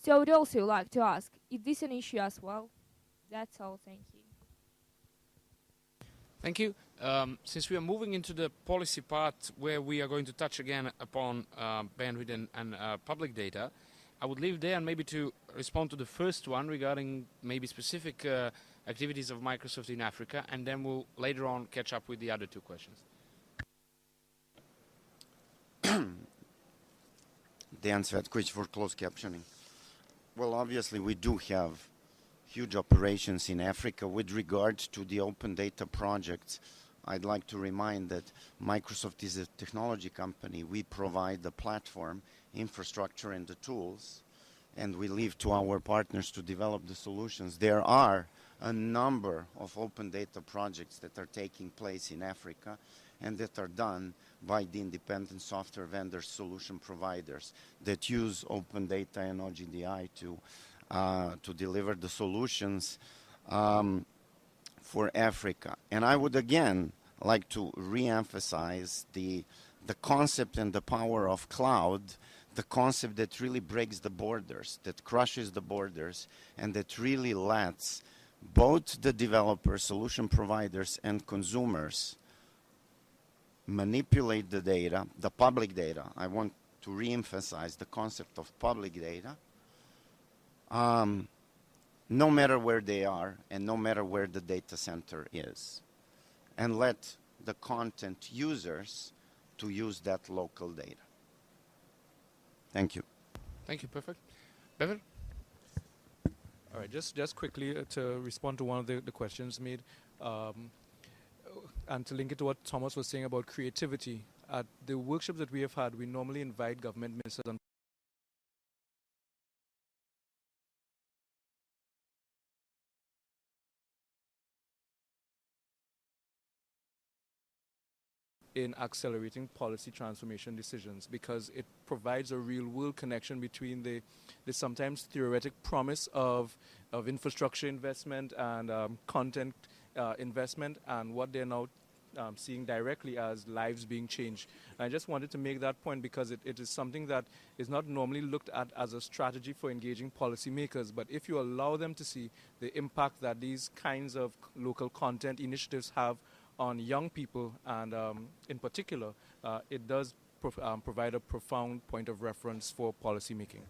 So I would also like to ask, is this an issue as well? That's all, thank you. Thank you. Since we are moving into the policy part where we are going to touch again upon bandwidth and public data, I would leave there and maybe to respond to the first one regarding maybe specific activities of Microsoft in Africa, and then we'll later on catch up with the other two questions. The answer at question for closed captioning. Well, obviously we do have huge operations in Africa. With regard to the open data projects, I'd like to remind that Microsoft is a technology company. We provide the platform, infrastructure, and the tools, and we leave to our partners to develop the solutions. There are a number of open data projects that are taking place in Africa and that are done by the independent software vendor solution providers that use open data and OGDI to deliver the solutions for Africa. And I would again like to re-emphasize the concept and the power of cloud, the concept that really breaks the borders, that crushes the borders, and that really lets both the developers, solution providers, and consumers manipulate the data, the public data. I want to re-emphasize the concept of public data, no matter where they are and no matter where the data center is, and let the content users to use that local data. Thank you. Thank you, perfect. Bevan? All right, just quickly to respond to one of the questions made, and to link it to what Thomas was saying about creativity. At the workshops that we have had, we normally invite government ministers and in accelerating policy transformation decisions, because it provides a real-world connection between the sometimes theoretic promise of infrastructure investment and content investment and what they're now seeing directly as lives being changed. And I just wanted to make that point because it is something that is not normally looked at as a strategy for engaging policymakers, but if you allow them to see the impact that these kinds of local content initiatives have on young people, and in particular, it does provide a profound point of reference for policy making.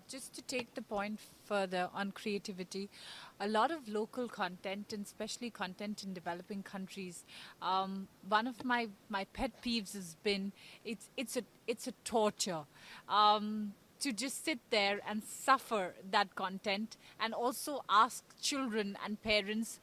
Just to take the point further on creativity, a lot of local content, and especially content in developing countries, one of my pet peeves has been it's a torture. To just sit there and suffer that content, and also ask children and parents.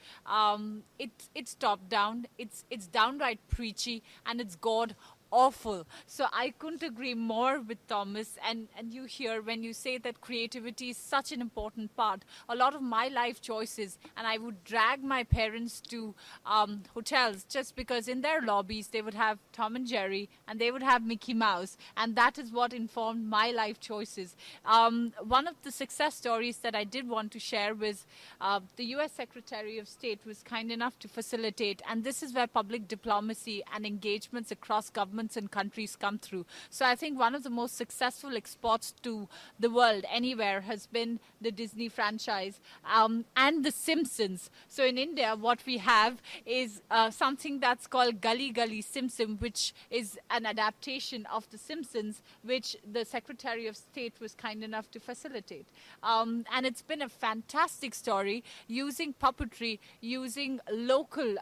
It's top down, it's downright preachy, and it's God awful. So I couldn't agree more with Thomas, and you hear when you say that creativity is such an important part. A lot of my life choices, and I would drag my parents to hotels just because in their lobbies they would have Tom and Jerry and they would have Mickey Mouse, and that is what informed my life choices. One of the success stories that I did want to share was the US Secretary of State was kind enough to facilitate, and this is where public diplomacy and engagements across government governments and countries come through. So I think one of the most successful exports to the world anywhere has been the Disney franchise and The Simpsons. So in India, what we have is something that's called Gully Gully Simpson, which is an adaptation of The Simpsons, which the Secretary of State was kind enough to facilitate. And it's been a fantastic story using puppetry, using local,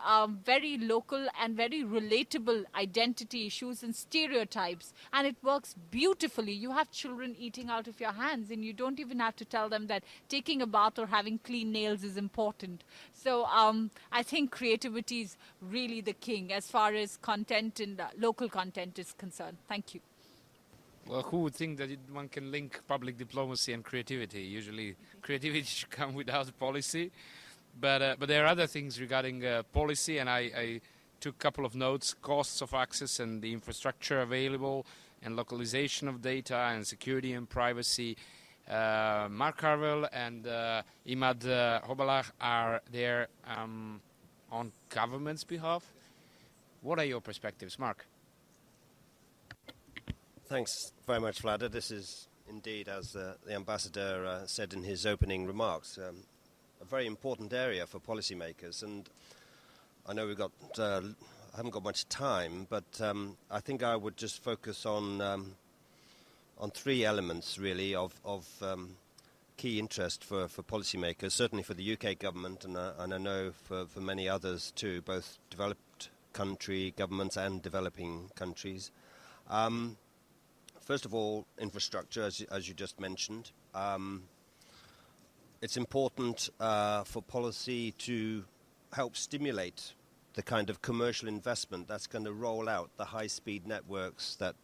very local and very relatable identity issues and stereotypes. And it works beautifully. You have children eating out of your hands, and you don't even have to tell them that taking a bath or having clean nails is important. So I think creativity is really the king as far as content and local content is concerned. Thank you. Well, who would think that one can link public diplomacy and creativity? Usually creativity should come without policy. But there are other things regarding policy, and I took a couple of notes: costs of access and the infrastructure available, and localization of data, and security and privacy. Mark Carvell and Imad Hobalach are there on government's behalf. What are your perspectives, Mark? Thanks very much, Vlada. This is indeed, as the Ambassador said in his opening remarks, a very important area for policymakers. And I know I haven't got much time, but I think I would just focus on three elements, really, of key interest for policymakers, certainly for the UK government, and I know for many others too, both developed country governments and developing countries. First of all, infrastructure, as you just mentioned. It's important for policy to help stimulate the kind of commercial investment that's going to roll out the high-speed networks that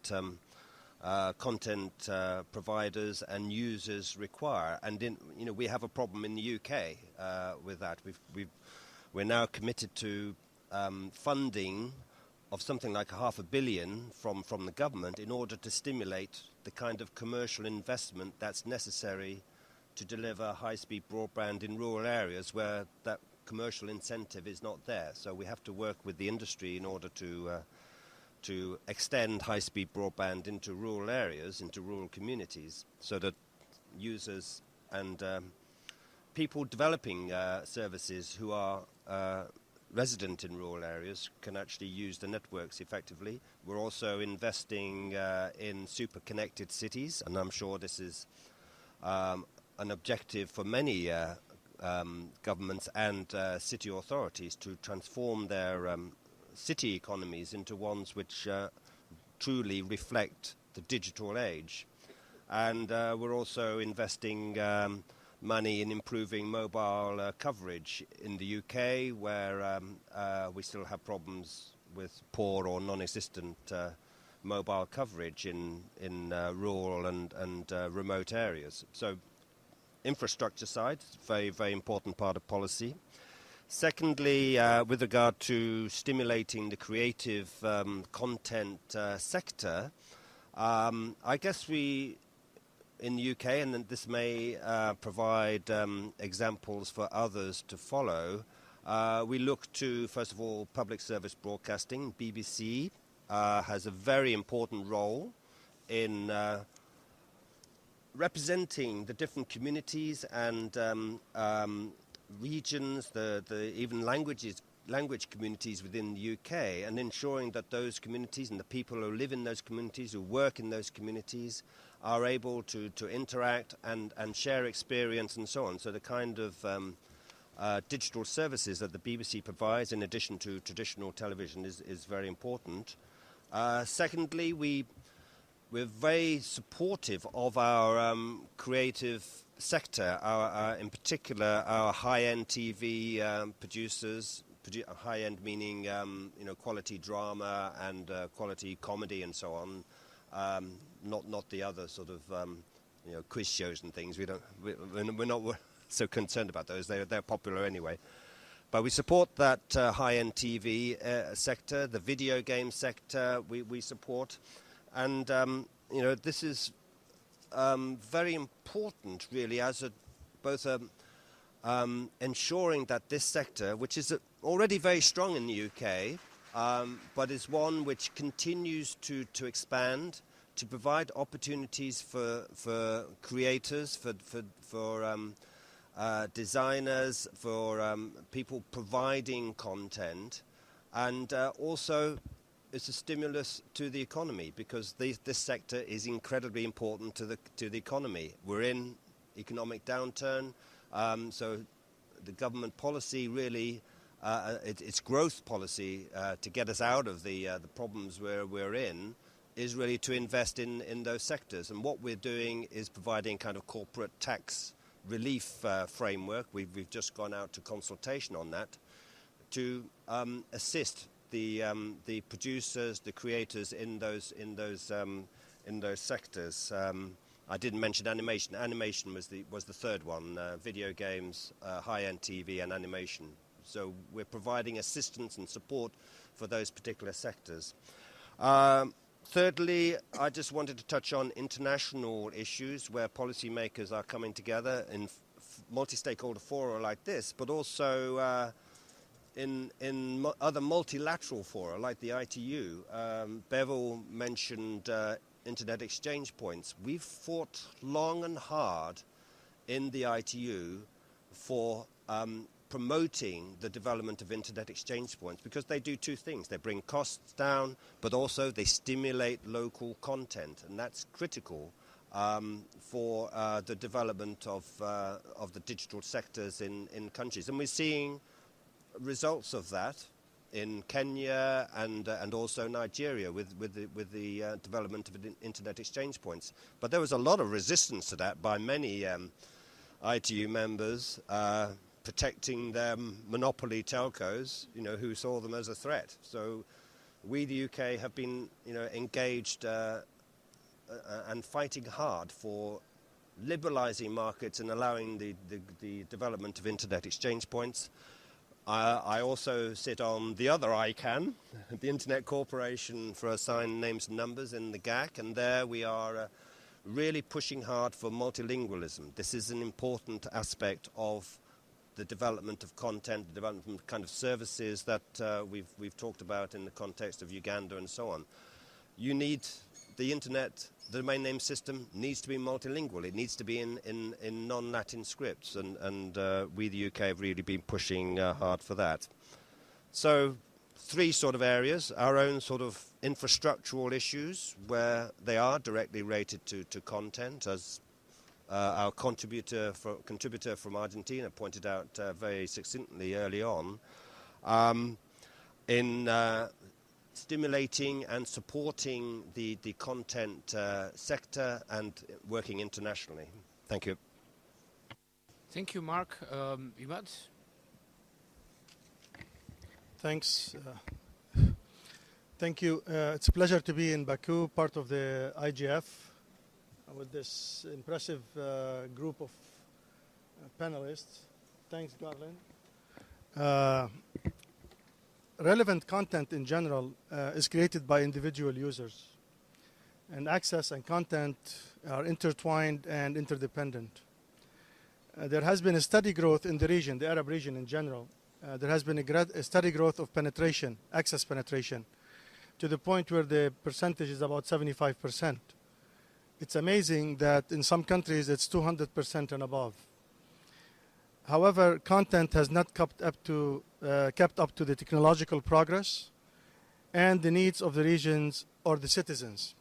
content providers and users require. And we have a problem in the UK with that. We're now committed to funding of something like £500 million from the government in order to stimulate the kind of commercial investment that's necessary to deliver high-speed broadband in rural areas where that commercial incentive is not there. So we have to work with the industry in order to extend high-speed broadband into rural areas, into rural communities, so that users and people developing services who are resident in rural areas can actually use the networks effectively. We're also investing in super connected cities, and I'm sure this is an objective for many governments and city authorities to transform their city economies into ones which truly reflect the digital age. And we're also investing money in improving mobile coverage in the UK, where we still have problems with poor or non-existent mobile coverage in rural and remote areas. So infrastructure side, very, very important part of policy. Secondly, with regard to stimulating the creative content sector, I guess we in the UK, and then this may provide examples for others to follow, we look to, first of all, public service broadcasting. BBC has a very important role in representing the different communities and regions, even language communities within the UK, and ensuring that those communities and the people who live in those communities, who work in those communities, are able to interact and share experience and so on. So the kind of digital services that the BBC provides, in addition to traditional television, is very important. Secondly, we're very supportive of our creative sector, in particular our high-end TV producers, high-end meaning quality drama and quality comedy and so on. Not the other sort of quiz shows and things. We're not so concerned about those. They're popular anyway. But we support that high-end TV sector, the video game sector. We support, and this is very important, really, as both ensuring that this sector, which is already very strong in the UK, but is one which continues to expand, to provide opportunities for creators, for designers, for people providing content, and also it's a stimulus to the economy, because this sector is incredibly important to the economy. We're in economic downturn, so the government policy really, its growth policy to get us out of the problems we're in, is really to invest in those sectors. And what we're doing is providing kind of corporate tax relief framework. We've just gone out to consultation on that to assist the producers, the creators in those sectors. I didn't mention animation. Animation was the third one. Video games, high-end TV, and animation. So we're providing assistance and support for those particular sectors. Thirdly, I just wanted to touch on international issues where policymakers are coming together in multi-stakeholder fora like this, but also in other multilateral fora like the ITU. Bevel mentioned Internet exchange points. We've fought long and hard in the ITU for promoting the development of Internet exchange points, because they do two things. They bring costs down, but also they stimulate local content, and that's critical for the development of the digital sectors in countries. And we're seeing results of that in Kenya and also Nigeria with the development of Internet exchange points. But there was a lot of resistance to that by many ITU members, protecting their monopoly telcos, who saw them as a threat. So we, the UK, have been, engaged and fighting hard for liberalising markets and allowing the development of Internet exchange points. I also sit on the other ICANN, the Internet Corporation for Assigned Names and Numbers in the GAC, and there we are really pushing hard for multilingualism. This is an important aspect of the development of content, the development of kind of services that we've talked about in the context of Uganda and so on. You need the internet, the domain name system needs to be multilingual. It needs to be in non-Latin scripts, and we, the UK, have really been pushing hard for that. So three sort of areas: our own sort of infrastructural issues, where they are directly related to content, as our contributor from Argentina pointed out very succinctly early on, in stimulating and supporting the content sector and working internationally. Thank you. Thank you, Mark. Imad? Thanks. Thank you. It's a pleasure to be in Baku, part of the IGF, with this impressive group of panelists. Thanks, Garland. Relevant content in general is created by individual users, and access and content are intertwined and interdependent. There has been a steady growth in the region, the Arab region in general. There has been a steady growth of penetration, access penetration, to the point where the percentage is about 75%. It's amazing that in some countries it's 200% and above. However, content has not kept up to the technological progress and the needs of the regions or the citizens.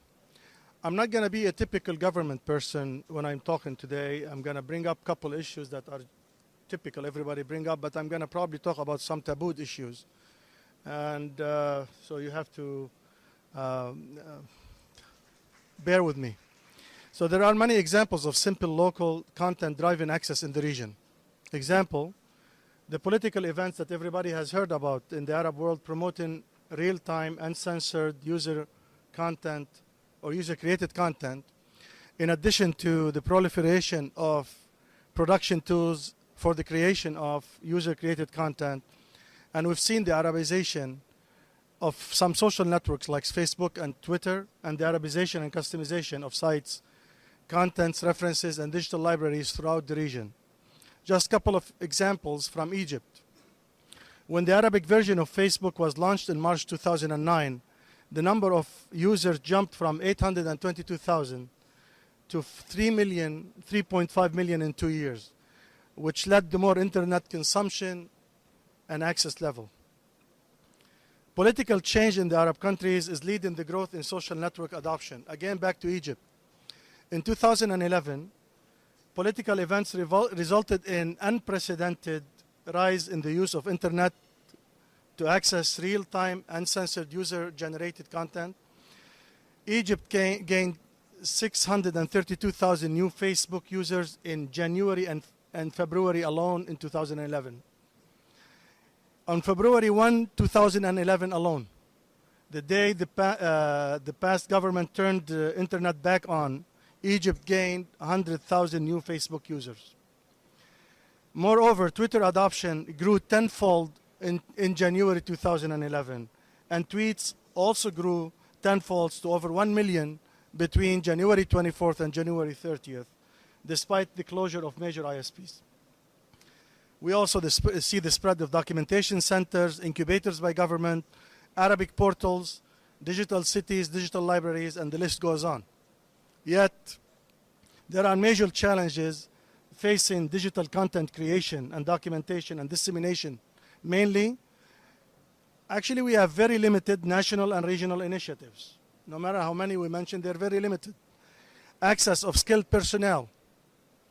I'm not going to be a typical government person when I'm talking today. I'm going to bring up a couple issues that are typical, everybody bring up, but I'm going to probably talk about some taboo issues. And so you have to bear with me. So there are many examples of simple local content driving access in the region. Example, the political events that everybody has heard about in the Arab world promoting real-time, uncensored user content or user-created content, in addition to the proliferation of production tools for the creation of user-created content. And we've seen the Arabization of some social networks like Facebook and Twitter, and the Arabization and customization of sites, contents, references, and digital libraries throughout the region. Just a couple of examples from Egypt. When the Arabic version of Facebook was launched in March 2009, the number of users jumped from 822,000 to 3.5 million in 2 years, which led to more internet consumption and access level. Political change in the Arab countries is leading the growth in social network adoption. Again, back to Egypt. In 2011, political events resulted in unprecedented rise in the use of internet to access real-time, uncensored user-generated content. Egypt gained 632,000 new Facebook users in January and February alone in 2011. On February 1, 2011 alone, the day the past government turned the internet back on, Egypt gained 100,000 new Facebook users. Moreover, Twitter adoption grew tenfold in January 2011, and tweets also grew tenfold to over 1 million between January 24th and January 30th, despite the closure of major ISPs. We also see the spread of documentation centers, incubators by government, Arabic portals, digital cities, digital libraries, and the list goes on. Yet, there are major challenges facing digital content creation and documentation and dissemination. Mainly, actually, we have very limited national and regional initiatives. No matter how many we mention, they're very limited. Access of skilled personnel,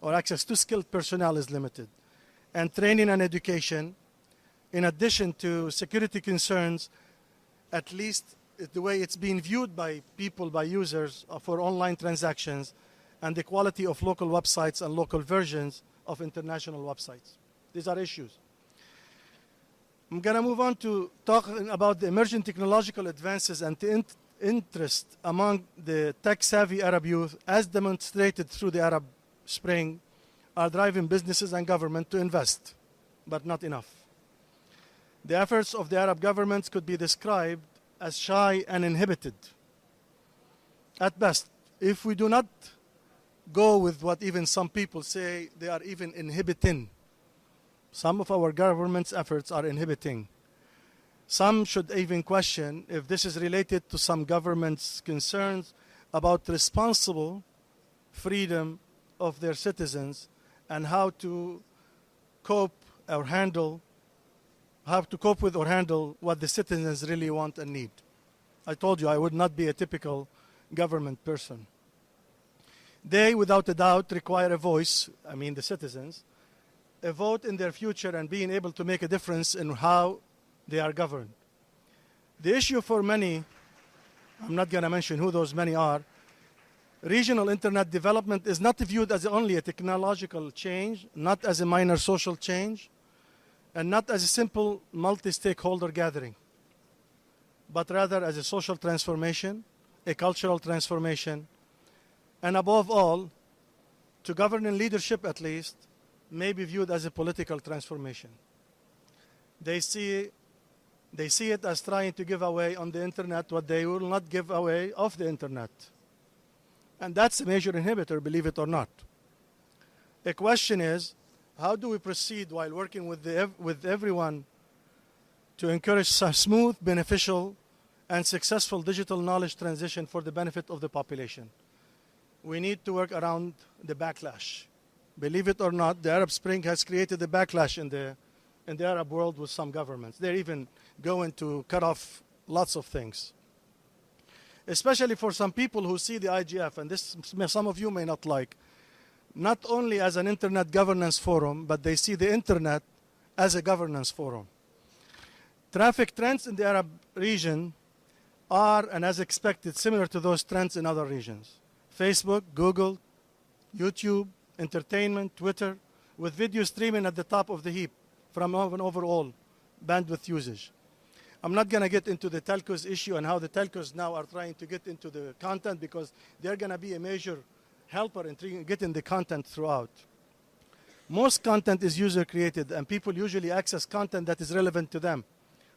or access to skilled personnel, is limited. And training and education, in addition to security concerns, at least the way it's being viewed by people, by users for online transactions, and the quality of local websites and local versions of international websites. These are issues. I'm going to move on to talking about the emerging technological advances and the interest among the tech-savvy Arab youth, as demonstrated through the Arab Spring, are driving businesses and government to invest, but not enough. The efforts of the Arab governments could be described as shy and inhibited. At best, if we do not go with what even some people say, they are even inhibiting. Some of our government's efforts are inhibiting. Some should even question if this is related to some government's concerns about responsible freedom of their citizens and how to cope with or handle what the citizens really want and need. I told you I would not be a typical government person. They, without a doubt, require a voice, I mean the citizens, a vote in their future and being able to make a difference in how they are governed. The issue for many, I'm not going to mention who those many are, regional internet development is not viewed as only a technological change, not as a minor social change, and not as a simple multi-stakeholder gathering, but rather as a social transformation, a cultural transformation, and above all, to governing leadership at least, may be viewed as a political transformation. They see it as trying to give away on the internet what they will not give away off the internet. And that's a major inhibitor, believe it or not. The question is, how do we proceed while working with everyone to encourage a smooth, beneficial, and successful digital knowledge transition for the benefit of the population? We need to work around the backlash. Believe it or not, the Arab Spring has created a backlash in the Arab world with some governments. They're even going to cut off lots of things. Especially for some people who see the IGF, and this some of you may not like, not only as an internet governance forum, but they see the internet as a governance forum. Traffic trends in the Arab region are, and as expected, similar to those trends in other regions. Facebook, Google, YouTube, entertainment, Twitter, with video streaming at the top of the heap from an overall bandwidth usage. I'm not going to get into the telcos issue and how the telcos now are trying to get into the content, because they're going to be a major helper in getting the content throughout. Most content is user-created, and people usually access content that is relevant to them.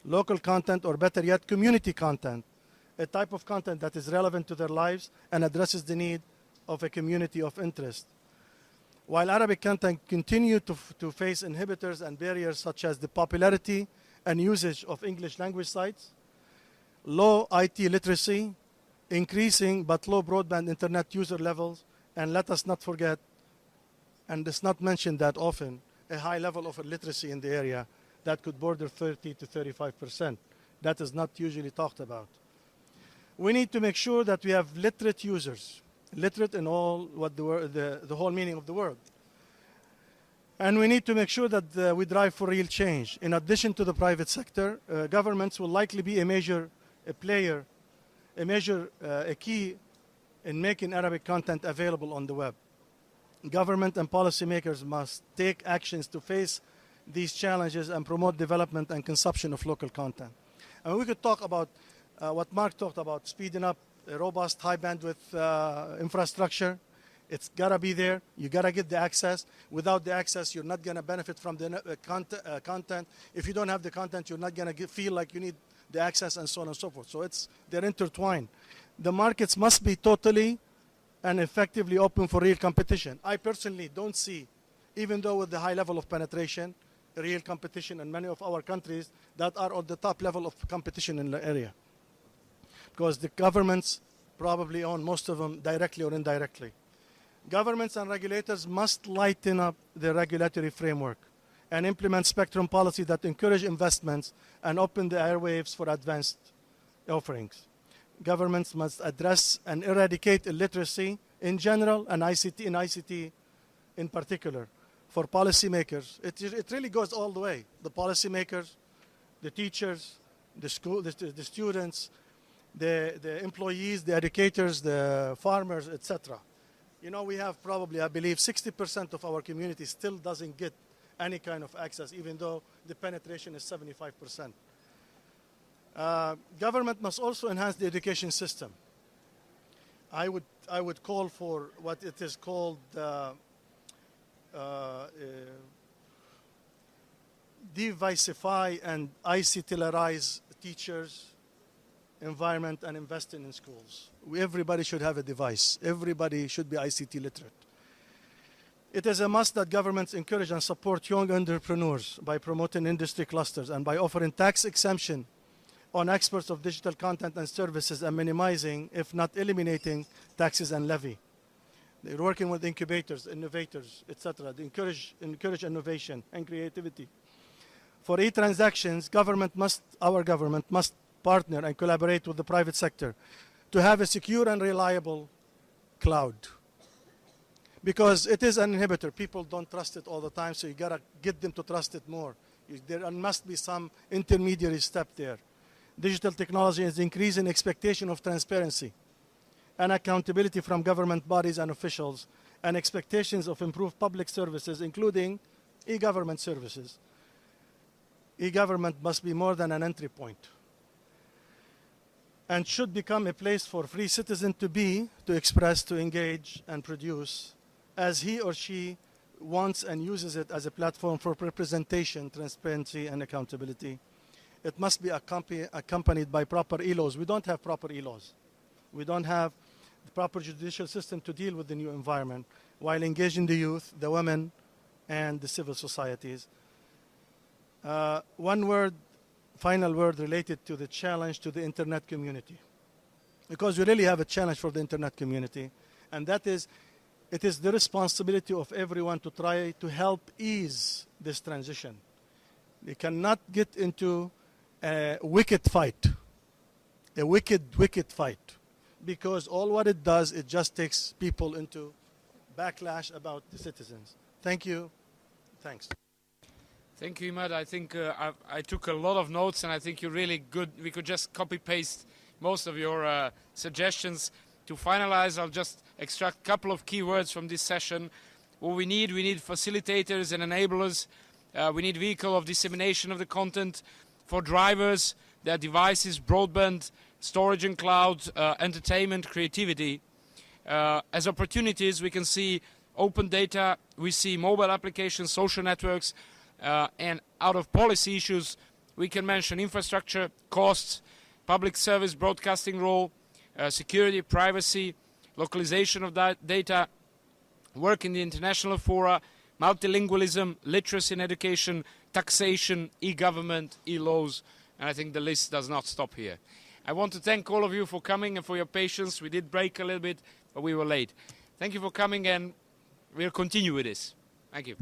Local content, or better yet, community content, a type of content that is relevant to their lives and addresses the need of a community of interest. While Arabic content continue to face inhibitors and barriers such as the popularity and usage of English language sites, low IT literacy, increasing but low broadband internet user levels, and let us not forget, and it's not mentioned that often, a high level of illiteracy in the area that could border 30 to 35%. That is not usually talked about. We need to make sure that we have literate users, literate in all what the whole meaning of the word. And we need to make sure that we drive for real change. In addition to the private sector, governments will likely be a key in making Arabic content available on the web. Government and policymakers must take actions to face these challenges and promote development and consumption of local content. And we could talk about what Mark talked about, speeding up a robust high bandwidth infrastructure. It's got to be there. You got to get the access. Without the access, you're not going to benefit from the content. If you don't have the content, you're not going to feel like you need the access, and so on and so forth. So they're intertwined. The markets must be totally and effectively open for real competition. I personally don't see, even though with the high level of penetration, real competition in many of our countries that are on the top level of competition in the area. Because the governments probably own most of them directly or indirectly. Governments and regulators must lighten up the regulatory framework and implement spectrum policy that encourage investments and open the airwaves for advanced offerings. Governments must address and eradicate illiteracy in general and ICT in particular. For policymakers, it really goes all the way. The policymakers, the teachers, the students, the employees, the educators, the farmers, etc. You know, we have probably, I believe, 60% of our community still doesn't get any kind of access, even though the penetration is 75%. Government must also enhance the education system. I would call for what it is called devicify and ICTize teachers, environment, and investing in schools. Everybody should have a device. Everybody should be ICT literate. It is a must that governments encourage and support young entrepreneurs by promoting industry clusters and by offering tax exemption on exports of digital content and services and minimizing, if not eliminating, taxes and levy. They're working with incubators, innovators, etc. They encourage innovation and creativity. For e-transactions, our government must partner and collaborate with the private sector to have a secure and reliable cloud. Because it is an inhibitor. People don't trust it all the time, so you got to get them to trust it more. There must be some intermediary step there. Digital technology is increasing expectation of transparency and accountability from government bodies and officials, and expectations of improved public services, including e-government services. E-government must be more than an entry point and should become a place for free citizens to express, to engage, and produce as he or she wants and uses it as a platform for representation, transparency, and accountability. It must be accompanied by proper e-laws. We don't have proper e-laws. We don't have the proper judicial system to deal with the new environment while engaging the youth, the women, and the civil societies. Final word related to the challenge to the internet community. Because we really have a challenge for the internet community, and that is, it is the responsibility of everyone to try to help ease this transition. They cannot get into a wicked fight, wicked fight, because all what it does, it just takes people into backlash about the citizens. Thank you. Thanks. Thank you, Imad. I think I took a lot of notes, and I think you're really good. We could just copy-paste most of your suggestions. To finalize, I'll just extract a couple of key words from this session. What we need facilitators and enablers. We need vehicle of dissemination of the content for drivers, their devices, broadband, storage and cloud, entertainment, creativity. As opportunities, we can see open data, we see mobile applications, social networks, and out of policy issues, we can mention infrastructure, costs, public service broadcasting role, security, privacy, localization of that data, work in the international fora, multilingualism, literacy in education, taxation, e-government, e-laws, and I think the list does not stop here. I want to thank all of you for coming and for your patience. We did break a little bit, but we were late. Thank you for coming, and we'll continue with this. Thank you.